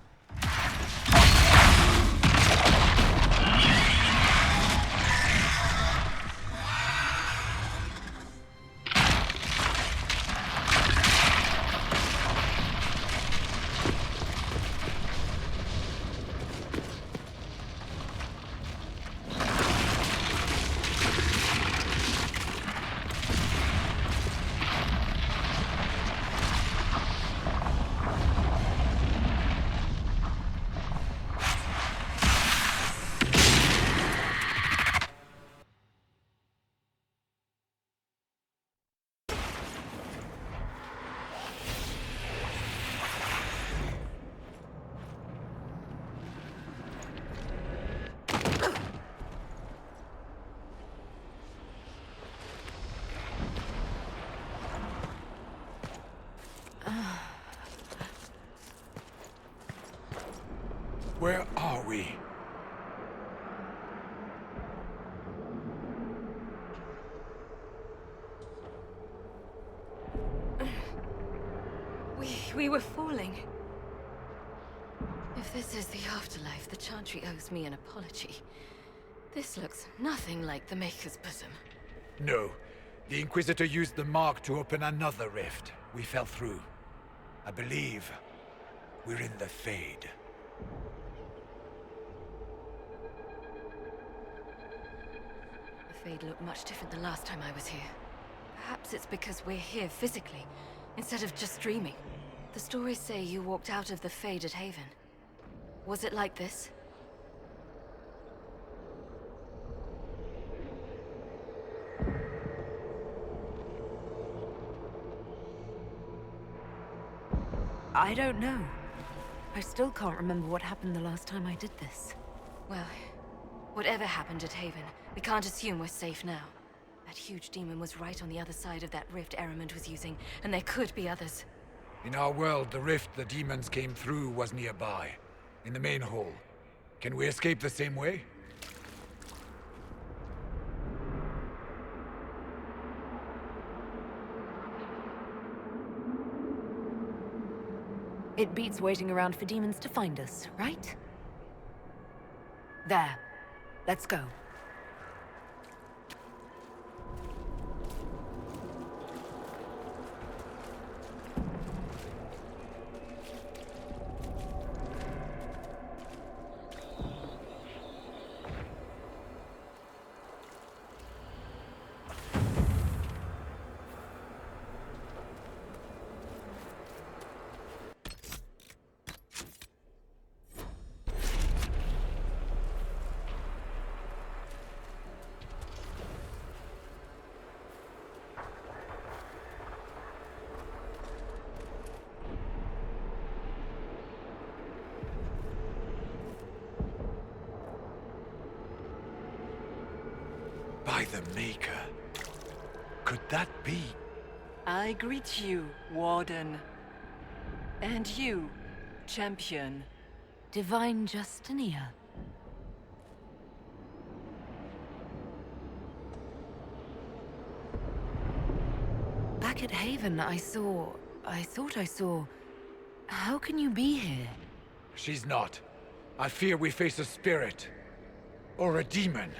Where are we? We were falling. If this is the afterlife, the Chantry owes me an apology. This looks nothing like the Maker's bosom. No. The Inquisitor used the mark to open another rift. We fell through. I believe we're in the Fade. The Fade looked much different the last time I was here. Perhaps it's because we're here physically, instead of just dreaming. The stories say you walked out of the Fade at Haven. Was it like this? I don't know. I still can't remember what happened the last time I did this. Well, whatever happened at Haven, we can't assume we're safe now. That huge demon was right on the other side of that rift Eramond was using, and there could be others. In our world, the rift the demons came through was nearby, in the main hall. Can we escape the same way? It beats waiting around for demons to find us, right? There. Let's go. By the Maker. Could that be? I greet you, Warden. And you, Champion. Divine Justinia. Back at Haven, I thought I saw... How can you be here? She's not. I fear we face a spirit. Or a demon.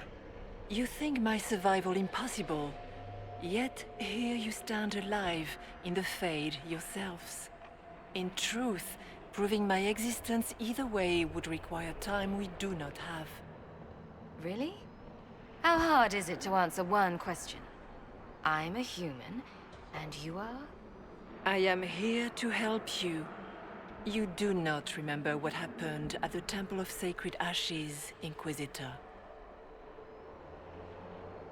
You think my survival impossible, yet here you stand alive in the Fade yourselves. In truth, proving my existence either way would require time we do not have. Really? How hard is it to answer one question? I'm a human, and you are? I am here to help you. You do not remember what happened at the Temple of Sacred Ashes, Inquisitor.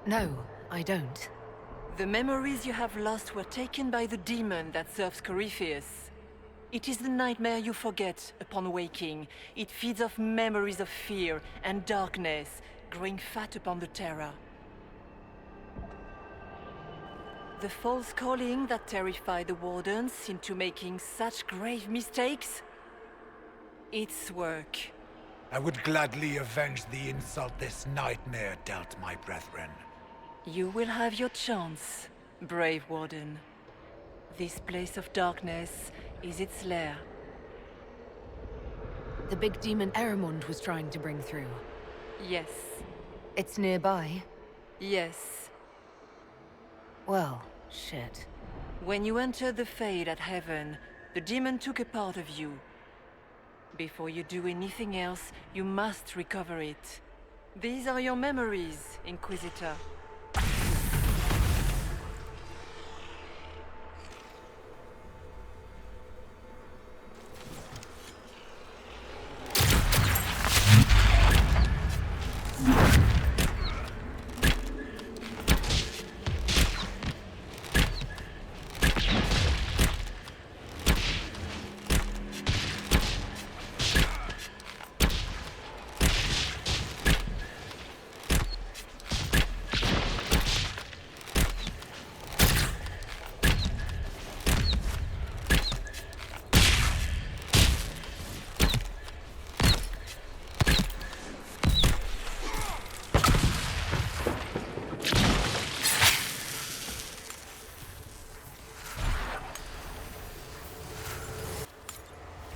No, I don't. The memories you have lost were taken by the demon that serves Corypheus. It is the nightmare you forget upon waking. It feeds off memories of fear and darkness, growing fat upon the terror. The false calling that terrified the Wardens into making such grave mistakes? Its work. I would gladly avenge the insult this nightmare dealt my brethren. You will have your chance, brave Warden. This place of darkness is its lair. The big demon Eramond was trying to bring through. Yes. It's nearby? Yes. Well, shit. When you entered the Fade at Heaven, the demon took a part of you. Before you do anything else, you must recover it. These are your memories, Inquisitor.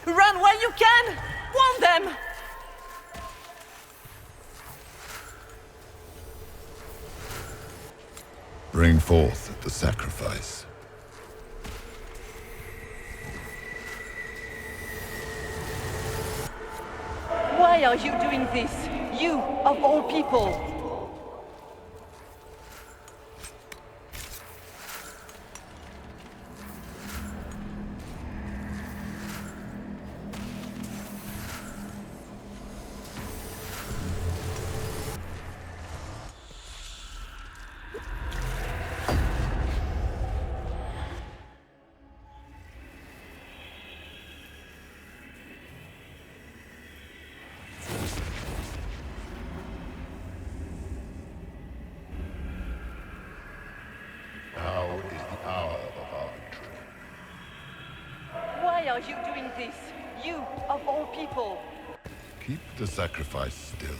Run while you can! Warn them! Bring forth the sacrifice. Why are you doing this? You, of all people! Now is the hour of our victory. Why are you doing this? You, of all people! Keep the sacrifice still.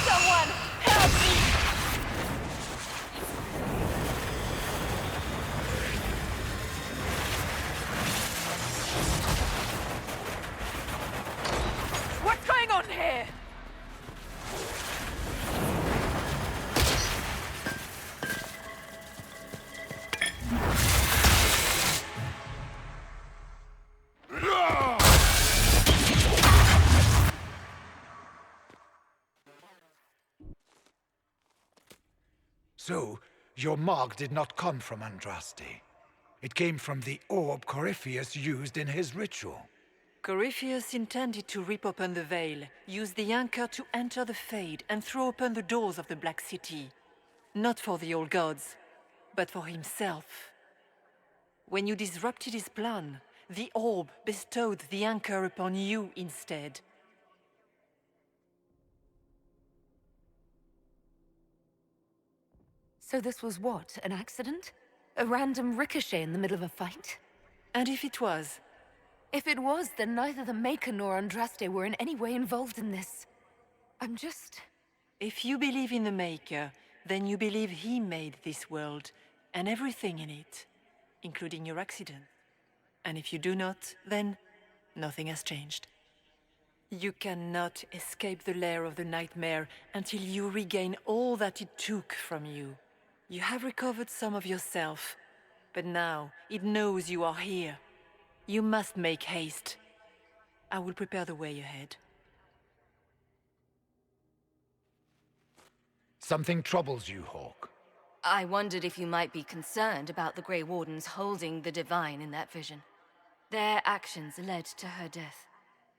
Someone, help me! What's going on here? So, your mark did not come from Andraste. It came from the orb Corypheus used in his ritual. Corypheus intended to rip open the veil, use the anchor to enter the Fade, and throw open the doors of the Black City. Not for the old gods, but for himself. When you disrupted his plan, the orb bestowed the anchor upon you instead. So this was what, an accident? A random ricochet in the middle of a fight? And if it was? If it was, then neither the Maker nor Andraste were in any way involved in this. I'm just... If you believe in the Maker, then you believe he made this world, and everything in it, including your accident. And if you do not, then nothing has changed. You cannot escape the lair of the nightmare until you regain all that it took from you. You have recovered some of yourself, but now it knows you are here. You must make haste. I will prepare the way ahead. Something troubles you, Hawk. I wondered if you might be concerned about the Grey Wardens holding the Divine in that vision. Their actions led to her death.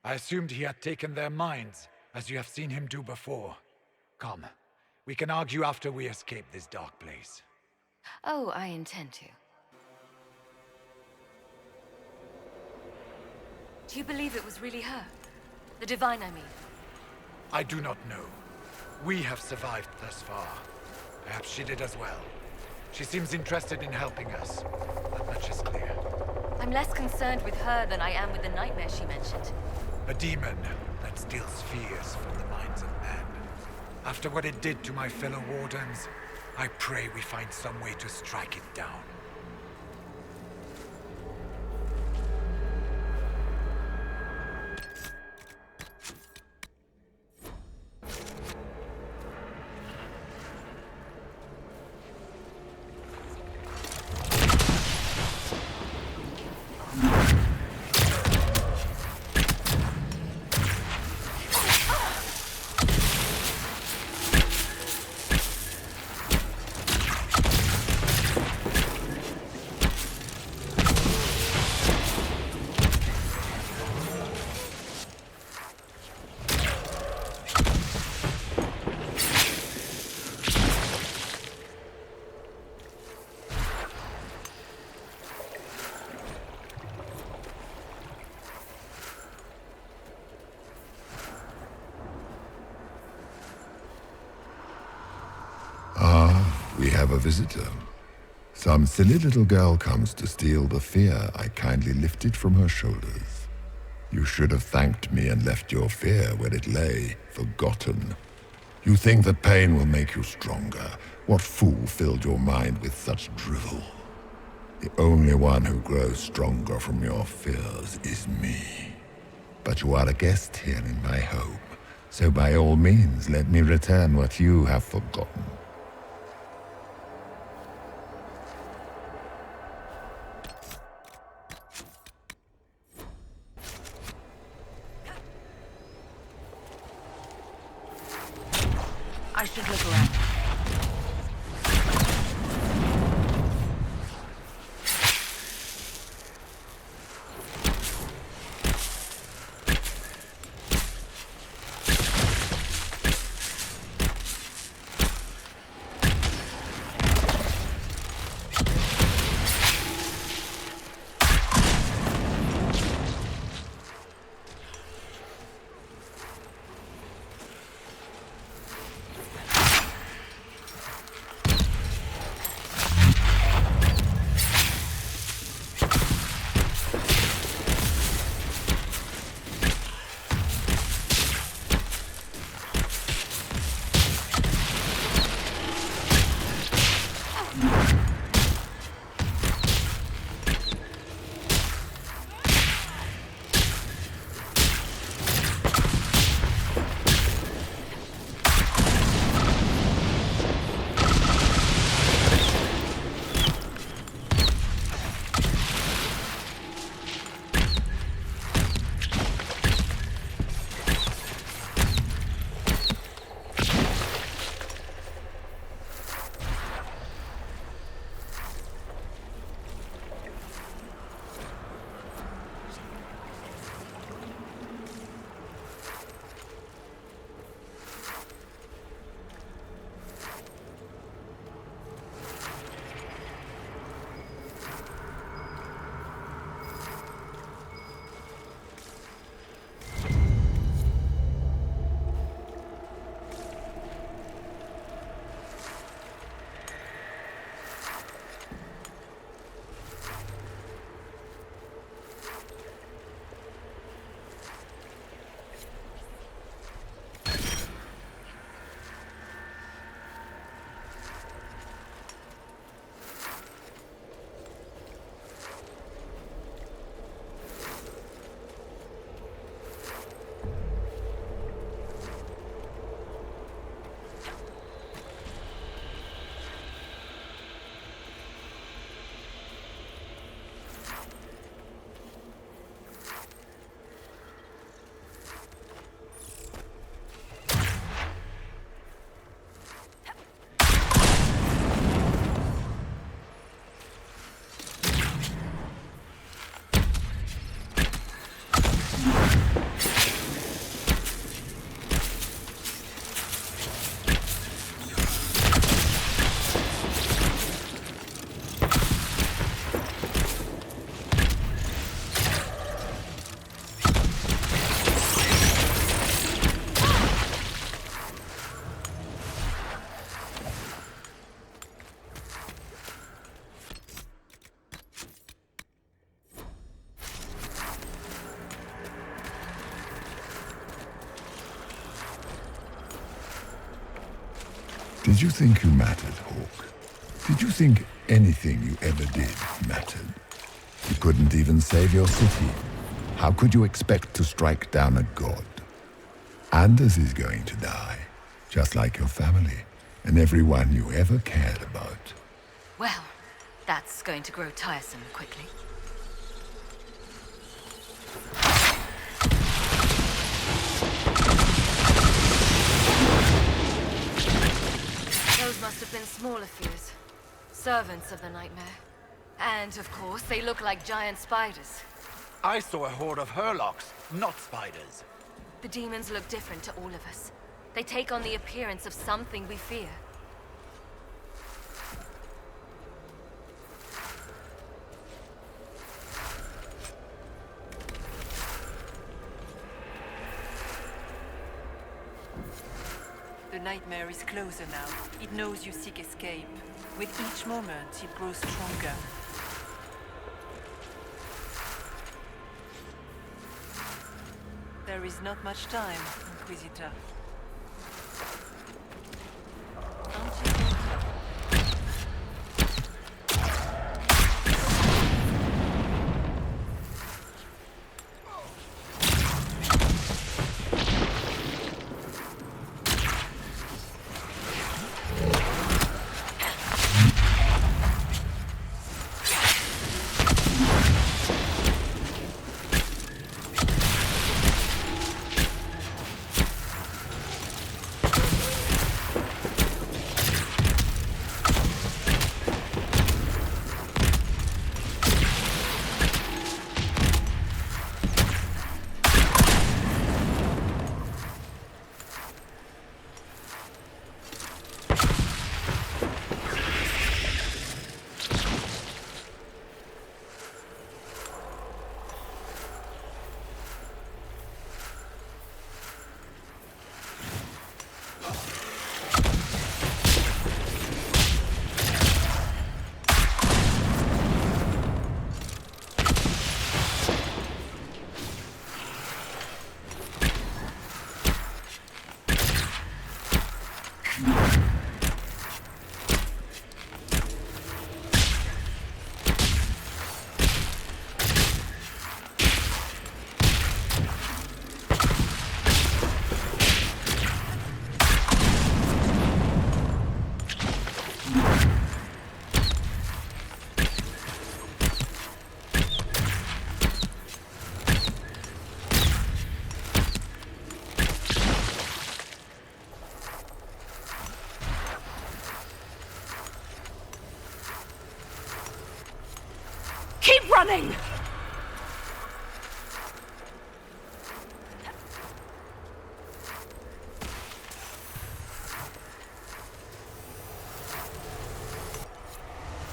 I assumed he had taken their minds, as you have seen him do before. Come, we can argue after we escape this dark place. Oh, I intend to. Do you believe it was really her? The Divine, I mean. I do not know. We have survived thus far. Perhaps she did as well. She seems interested in helping us. That much is clear. I'm less concerned with her than I am with the nightmare she mentioned. A demon that steals fears from the minds of men. After what it did to my fellow Wardens, I pray we find some way to strike it down. We have a visitor. Some silly little girl comes to steal the fear I kindly lifted from her shoulders. You should have thanked me and left your fear where it lay, forgotten. You think that pain will make you stronger. What fool filled your mind with such drivel? The only one who grows stronger from your fears is me. But you are a guest here in my home, so by all means let me return what you have forgotten. I should look around. Did you think you mattered, Hawk? Did you think anything you ever did mattered? You couldn't even save your city. How could you expect to strike down a god? Anders is going to die, just like your family, and everyone you ever cared about. Well, that's going to grow tiresome quickly. Those must have been smaller fears. Servants of the nightmare. And, of course, they look like giant spiders. I saw a horde of Hurlocks, not spiders. The demons look different to all of us. They take on the appearance of something we fear. The nightmare is closer now. It knows you seek escape. With each moment, it grows stronger. There is not much time, Inquisitor. Keep running!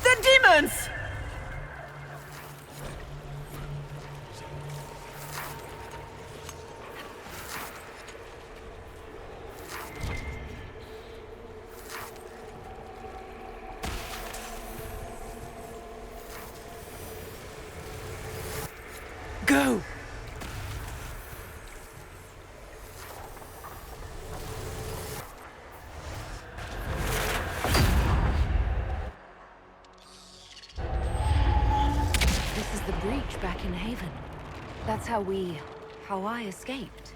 The demons! Go! This is the breach back in Haven. That's how I escaped.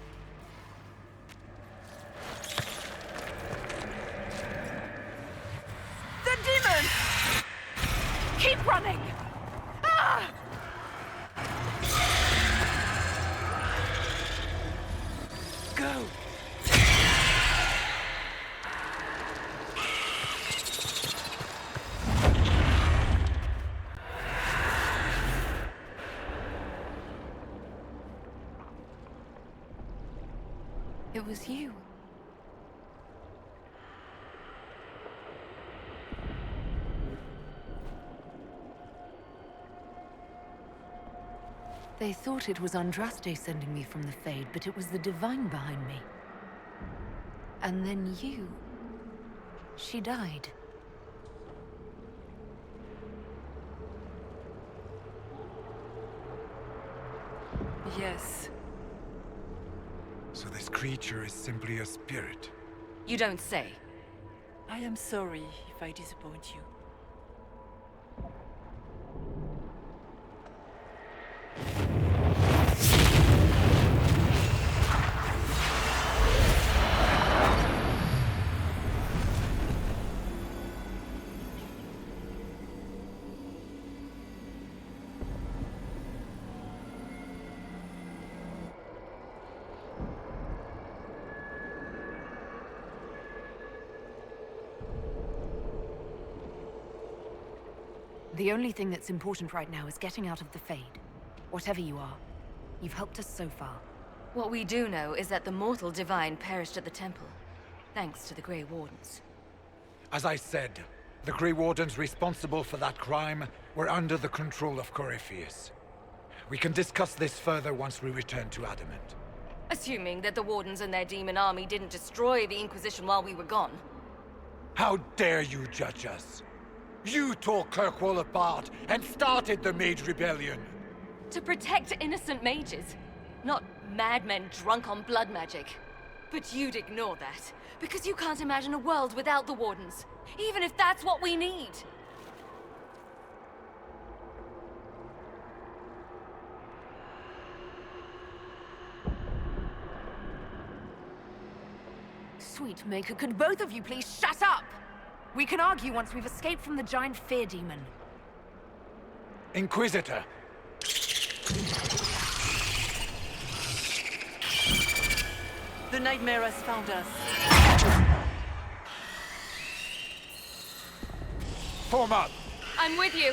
The demons! Keep running! Ah! Go! It was you. They thought it was Andraste sending me from the Fade, but it was the Divine behind me. And then you... She died. Yes. So this creature is simply a spirit. You don't say. I am sorry if I disappoint you. The only thing that's important right now is getting out of the Fade. Whatever you are, you've helped us so far. What we do know is that the mortal divine perished at the temple, thanks to the Grey Wardens. As I said, the Grey Wardens responsible for that crime were under the control of Corypheus. We can discuss this further once we return to Adamant. Assuming that the Wardens and their demon army didn't destroy the Inquisition while we were gone. How dare you judge us? You tore Kirkwall apart and started the Mage Rebellion! To protect innocent mages, not madmen drunk on blood magic. But you'd ignore that, because you can't imagine a world without the Wardens, even if that's what we need. Sweet Maker, could both of you please shut up? We can argue once we've escaped from the giant fear demon. Inquisitor! The nightmare has found us. Form up! I'm with you.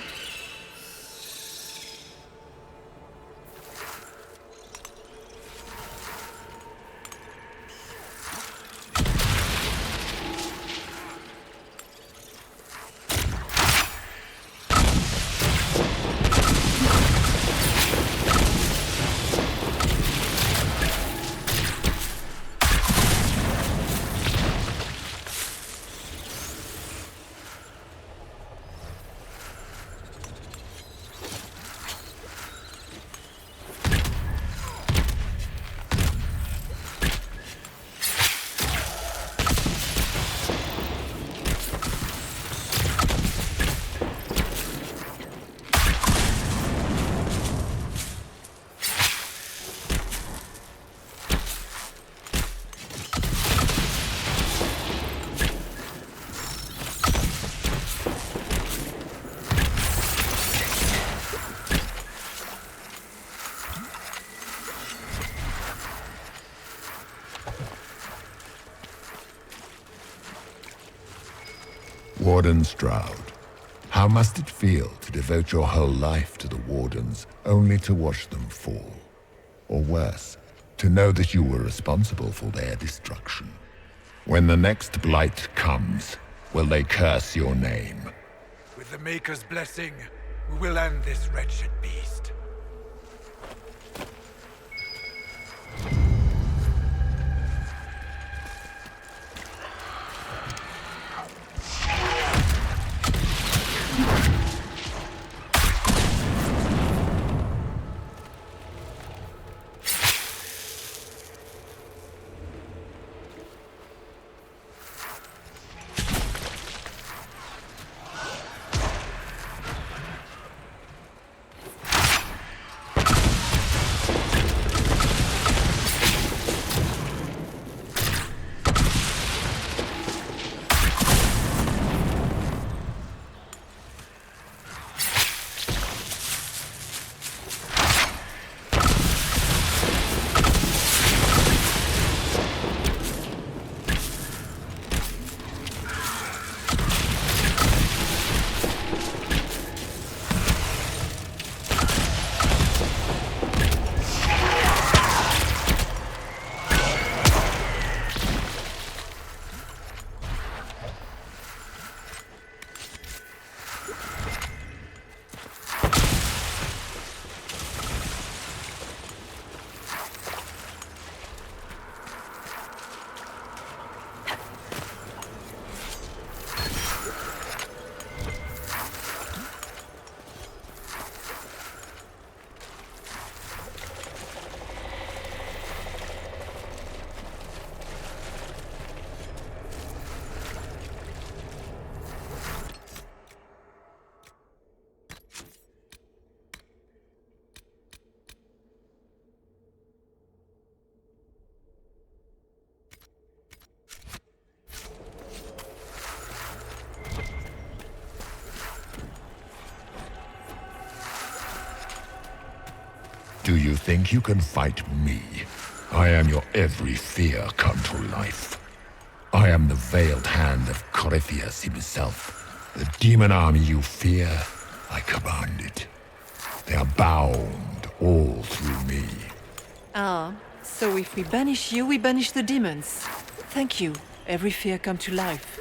Warden Stroud, how must it feel to devote your whole life to the Wardens only to watch them fall? Or worse, to know that you were responsible for their destruction? When the next blight comes, will they curse your name? With the Maker's blessing, we will end this wretched beast. Do you think you can fight me? I am your every fear come to life. I am the veiled hand of Corypheus himself. The demon army you fear, I command it. They are bound all through me. Ah, so if we banish you, we banish the demons. Thank you. Every fear come to life.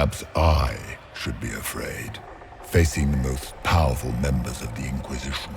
Perhaps I should be afraid, facing the most powerful members of the Inquisition.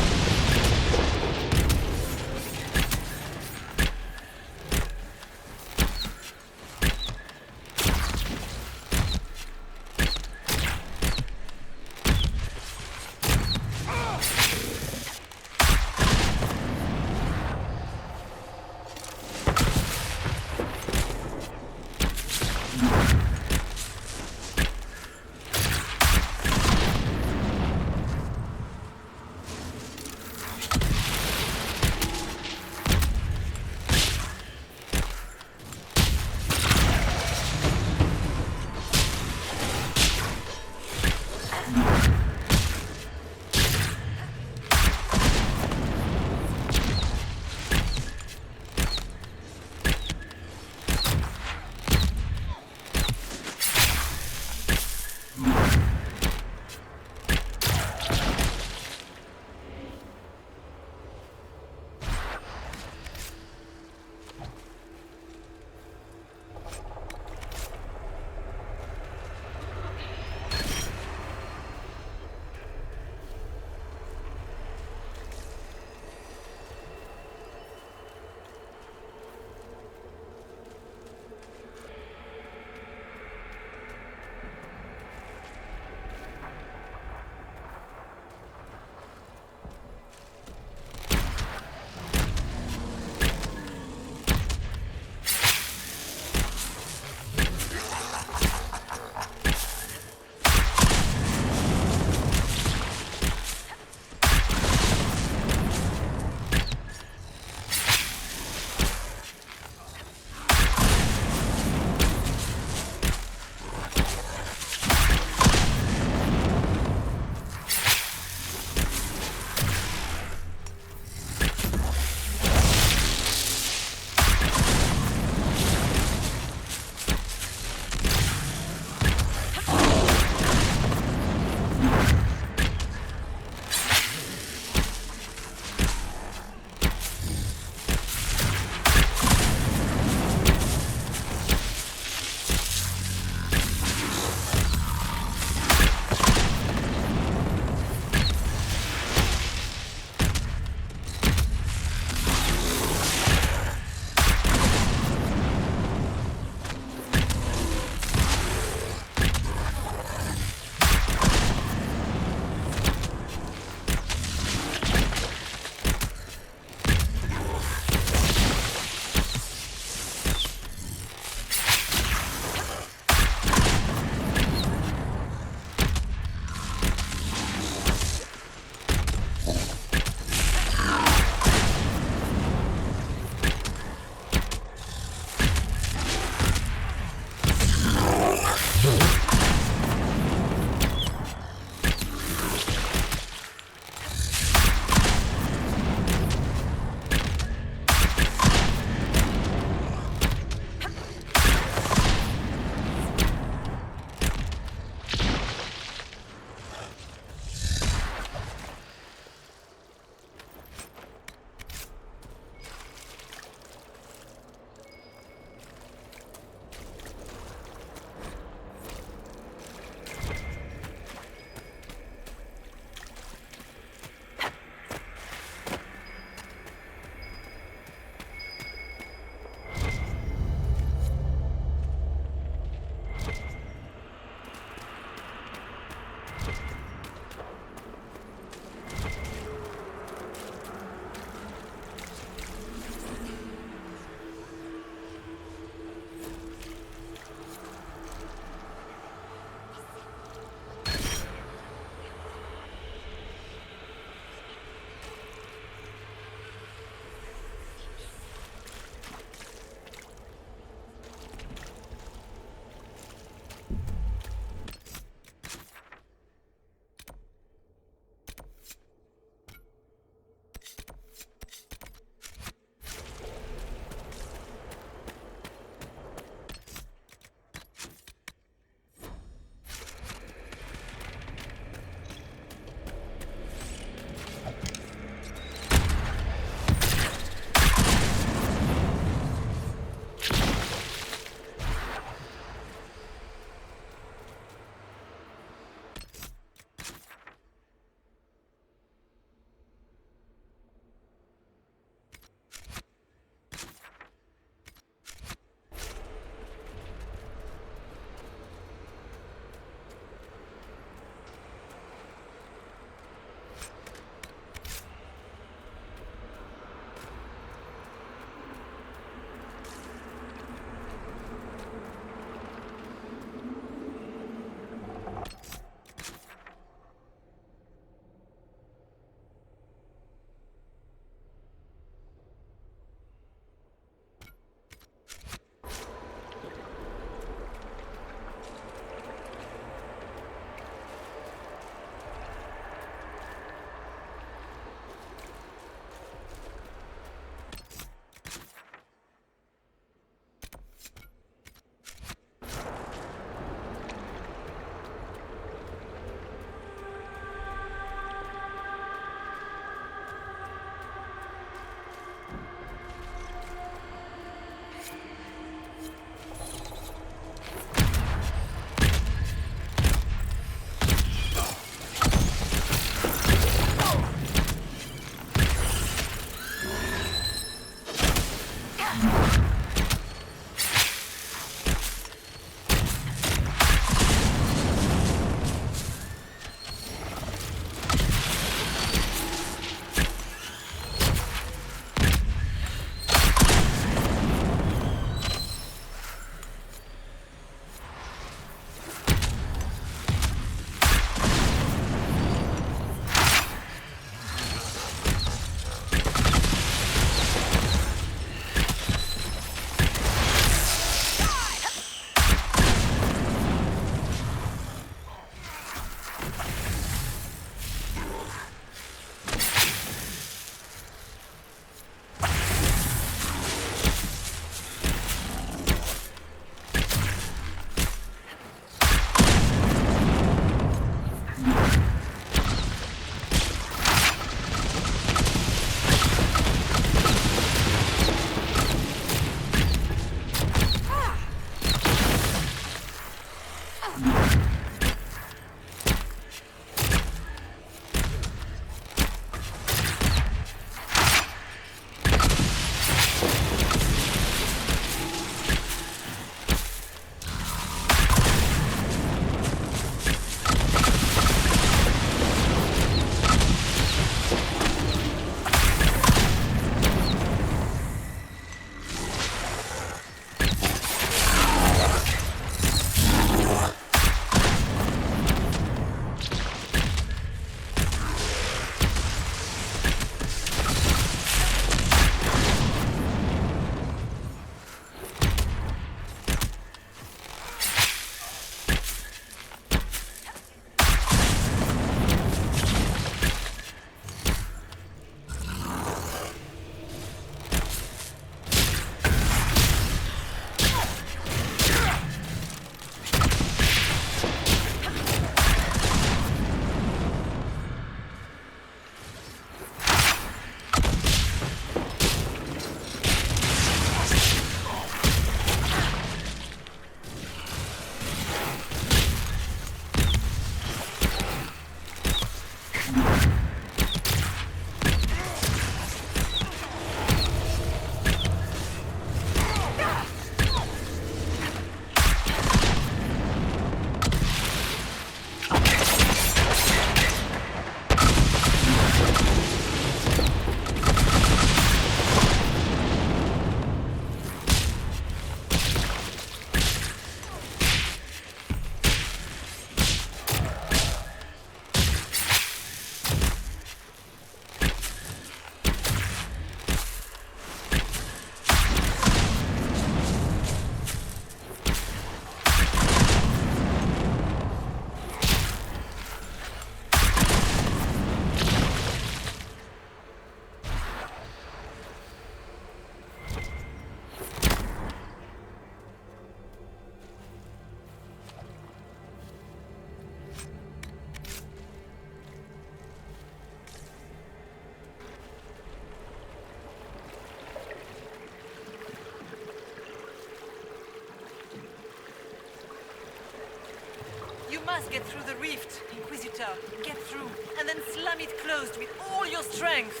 You must get through the rift, Inquisitor. Get through, and then slam it closed with all your strength.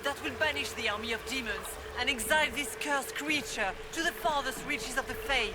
That will banish the army of demons and exile this cursed creature to the farthest reaches of the Fade.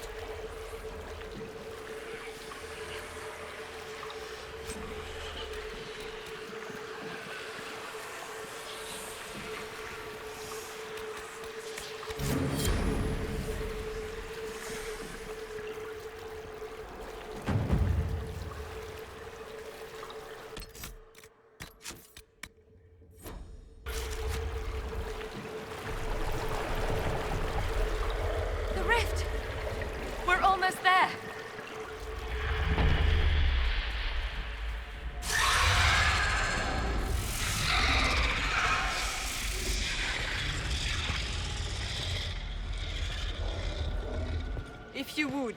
If you would,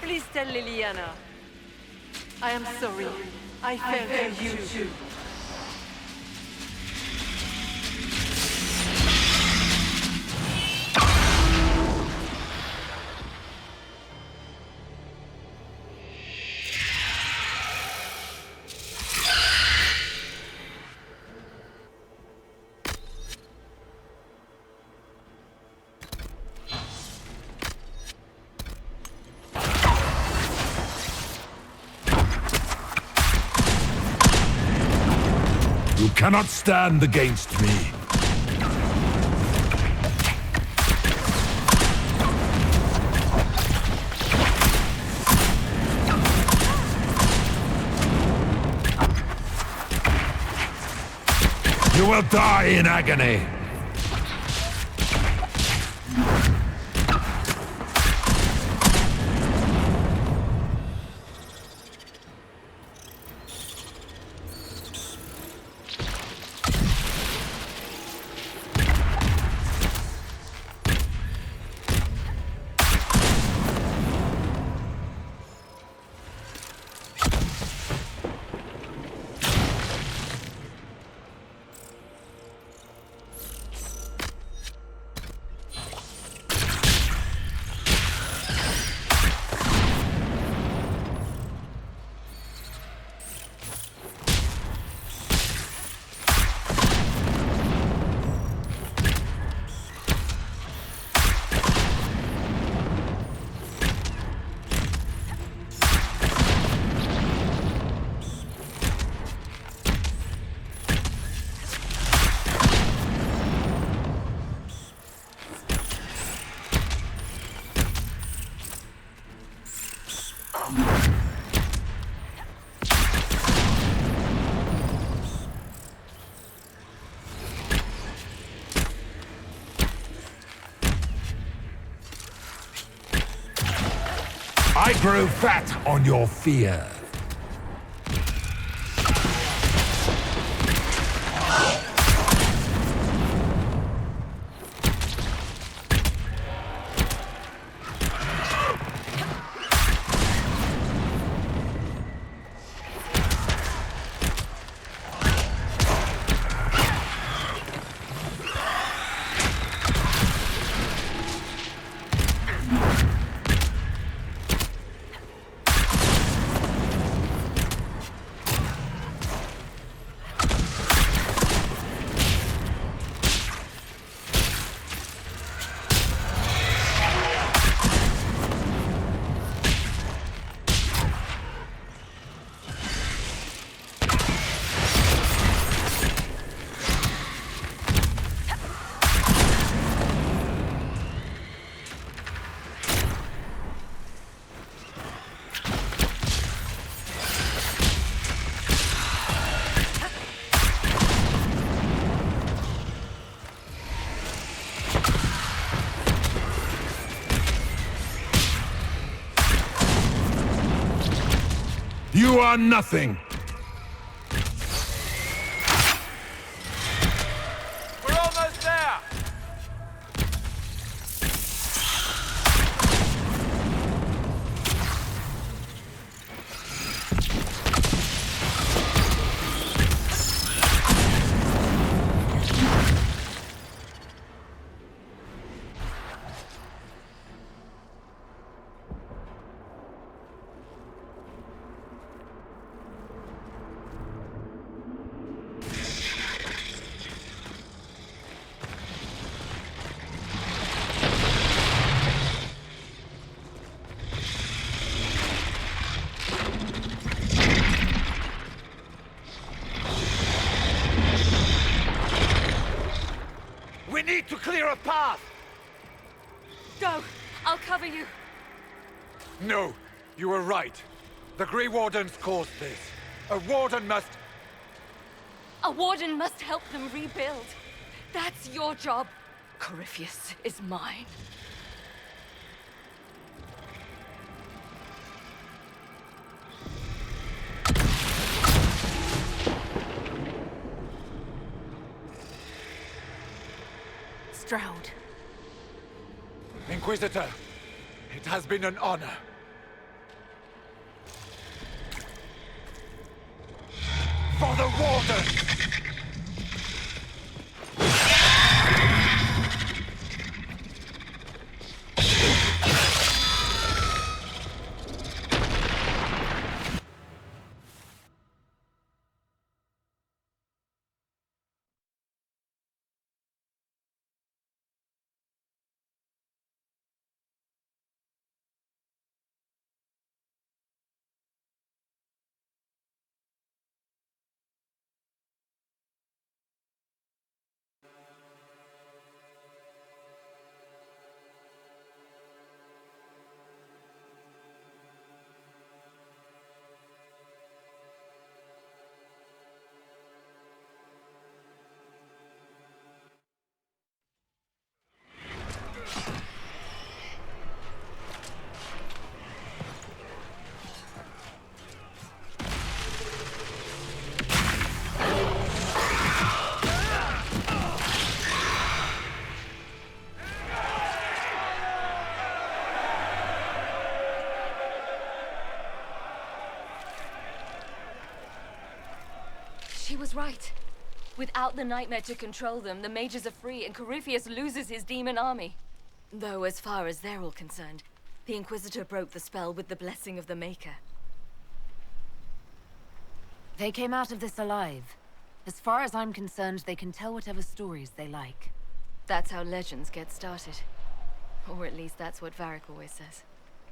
please tell Liliana. I am sorry. I failed you too. You cannot stand against me. You will die in agony. I grow fat on your fear. You are nothing! We're almost there! We need to clear a path! Go! I'll cover you. No, you were right. The Grey Wardens caused this. A Warden must... A warden must help them rebuild. That's your job. Corypheus is mine. Stroud. Inquisitor, it has been an honor. For the Warden! She was right. Without the nightmare to control them, the mages are free and Corypheus loses his demon army. Though, as far as they're all concerned, the Inquisitor broke the spell with the blessing of the Maker. They came out of this alive. As far as I'm concerned, they can tell whatever stories they like. That's how legends get started. Or at least that's what Varric always says.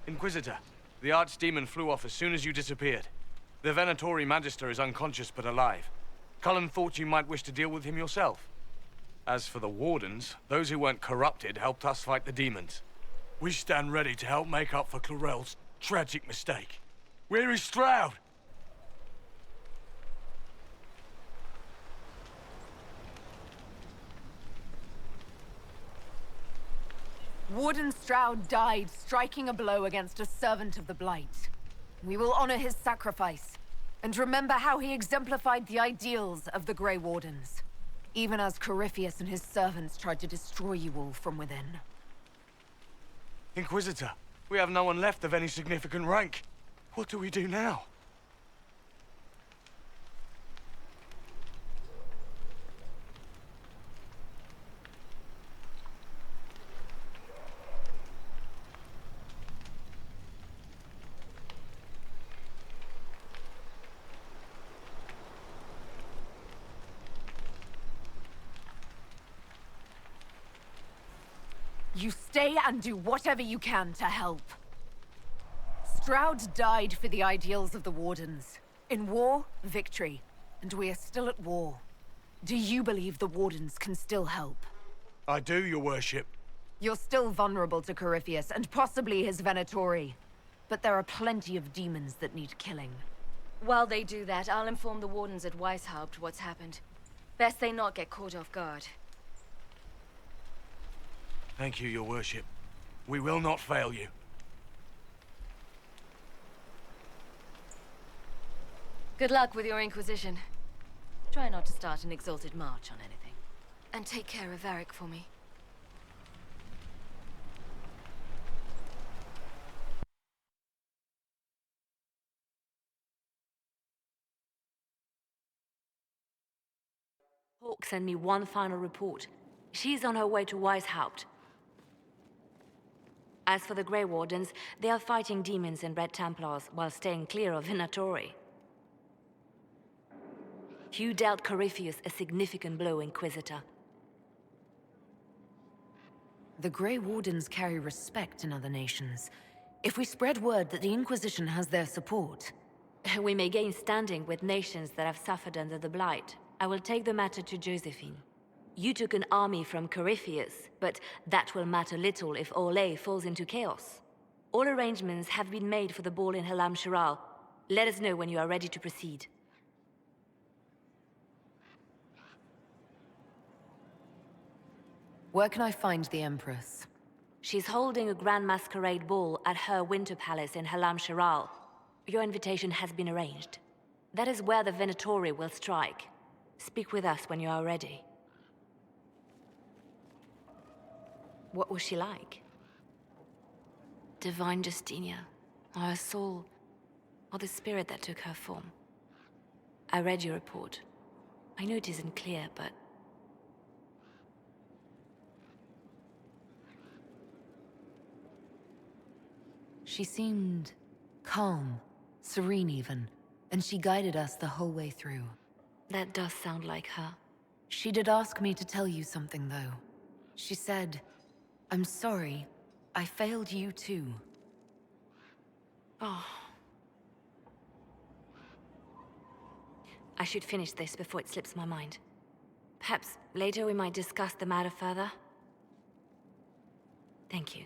Inquisitor, the Archdemon flew off as soon as you disappeared. The Venatori Magister is unconscious but alive. Cullen thought you might wish to deal with him yourself. As for the Wardens, those who weren't corrupted helped us fight the demons. We stand ready to help make up for Clarel's tragic mistake. Where is Stroud? Warden Stroud died striking a blow against a servant of the Blight. We will honor his sacrifice, and remember how he exemplified the ideals of the Grey Wardens, even as Corypheus and his servants tried to destroy you all from within. Inquisitor, we have no one left of any significant rank. What do we do now? You stay and do whatever you can to help. Stroud died for the ideals of the Wardens. In war, victory. And we are still at war. Do you believe the Wardens can still help? I do, your worship. You're still vulnerable to Corypheus, and possibly his Venatori. But there are plenty of demons that need killing. While they do that, I'll inform the Wardens at Weishaupt what's happened. Best they not get caught off guard. Thank you, your worship. We will not fail you. Good luck with your Inquisition. Try not to start an exalted march on anything. And take care of Varric for me. Hawk sent me one final report. She's on her way to Weishaupt. As for the Grey Wardens, they are fighting demons and Red Templars while staying clear of Venatori. You dealt Corypheus a significant blow, Inquisitor. The Grey Wardens carry respect in other nations. If we spread word that the Inquisition has their support... We may gain standing with nations that have suffered under the Blight. I will take the matter to Josephine. You took an army from Corypheus, but that will matter little if Orlais falls into chaos. All arrangements have been made for the ball in Halam Shiral. Let us know when you are ready to proceed. Where can I find the Empress? She's holding a grand masquerade ball at her winter palace in Halam Shiral. Your invitation has been arranged. That is where the Venatori will strike. Speak with us when you are ready. What was she like? Divine Justinia, or her soul, or the spirit that took her form. I read your report. I know it isn't clear, but... She seemed calm, serene even, and she guided us the whole way through. That does sound like her. She did ask me to tell you something, though. She said, "I'm sorry, I failed you too." Oh. I should finish this before it slips my mind. Perhaps later we might discuss the matter further. Thank you.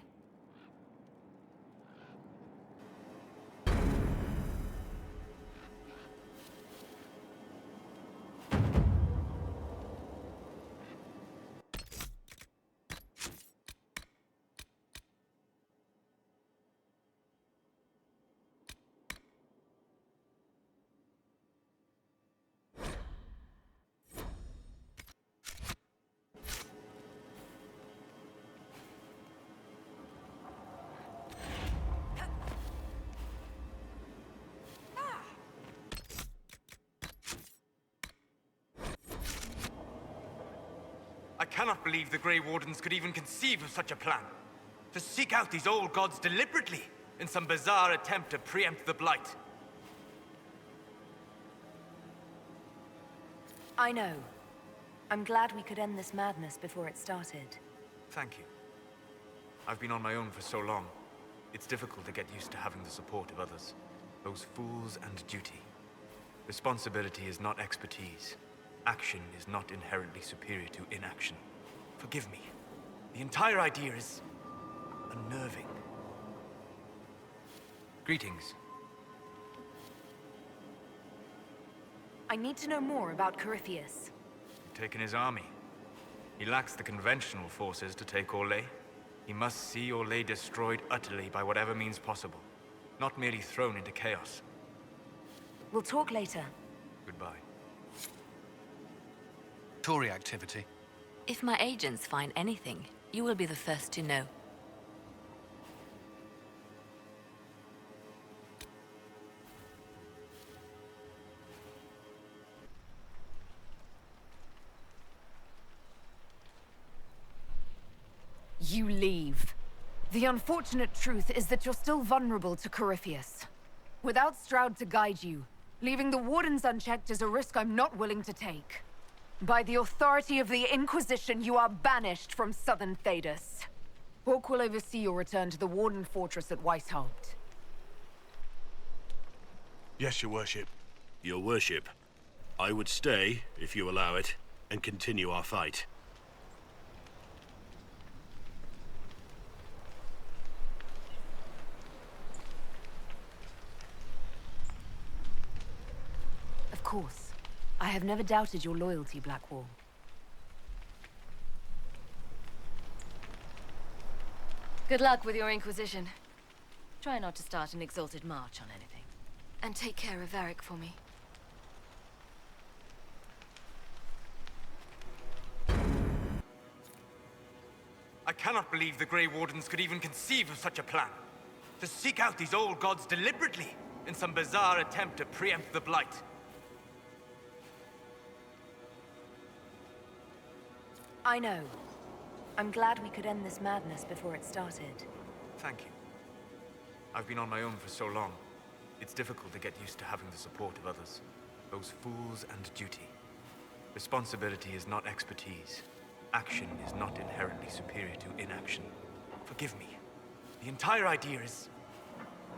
I cannot believe the Grey Wardens could even conceive of such a plan. To seek out these old gods deliberately, in some bizarre attempt to preempt the Blight. I know. I'm glad we could end this madness before it started. Thank you. I've been on my own for so long. It's difficult to get used to having the support of others. Those fools and duty. Responsibility is not expertise. Action is not inherently superior to inaction. Forgive me. The entire idea is... unnerving. Greetings. I need to know more about Corypheus. You've taken his army. He lacks the conventional forces to take Orlais. He must see Orlais destroyed utterly by whatever means possible. Not merely thrown into chaos. We'll talk later. Goodbye. Tory activity. If my agents find anything, you will be the first to know. You leave. The unfortunate truth is that you're still vulnerable to Corypheus. Without Stroud to guide you, leaving the Wardens unchecked is a risk I'm not willing to take. By the authority of the Inquisition, you are banished from southern Thedas. Hawk will oversee your return to the Warden Fortress at Weishaupt. Yes, Your Worship. Your Worship, I would stay, if you allow it, and continue our fight. Of course. I have never doubted your loyalty, Blackwall. Good luck with your Inquisition. Try not to start an exalted march on anything. And take care of Varric for me. I cannot believe the Grey Wardens could even conceive of such a plan. To seek out these old gods deliberately, in some bizarre attempt to preempt the Blight. I know. I'm glad we could end this madness before it started. Thank you. I've been on my own for so long. It's difficult to get used to having the support of others. Those fools and duty. Responsibility is not expertise. Action is not inherently superior to inaction. Forgive me. The entire idea is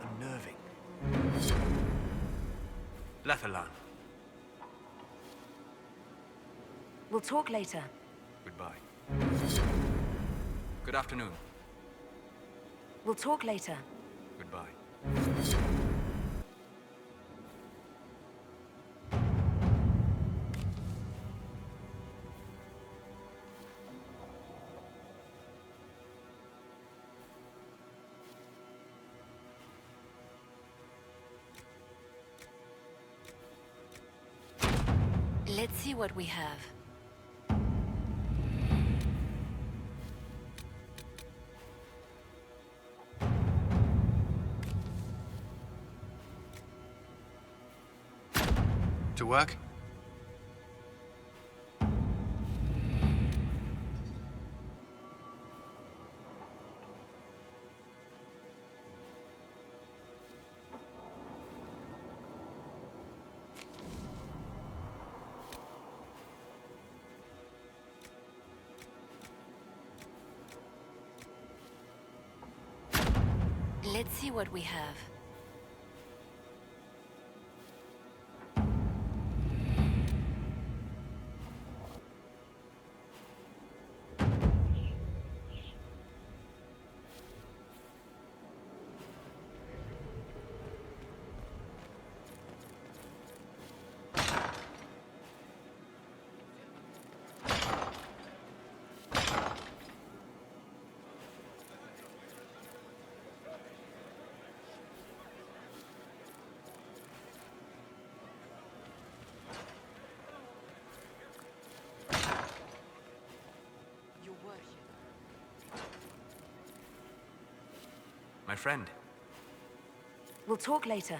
unnerving. Lethalan. We'll talk later. Goodbye. Good afternoon. We'll talk later. Goodbye. Let's see what we have. To work? Let's see what we have. My friend. We'll talk later.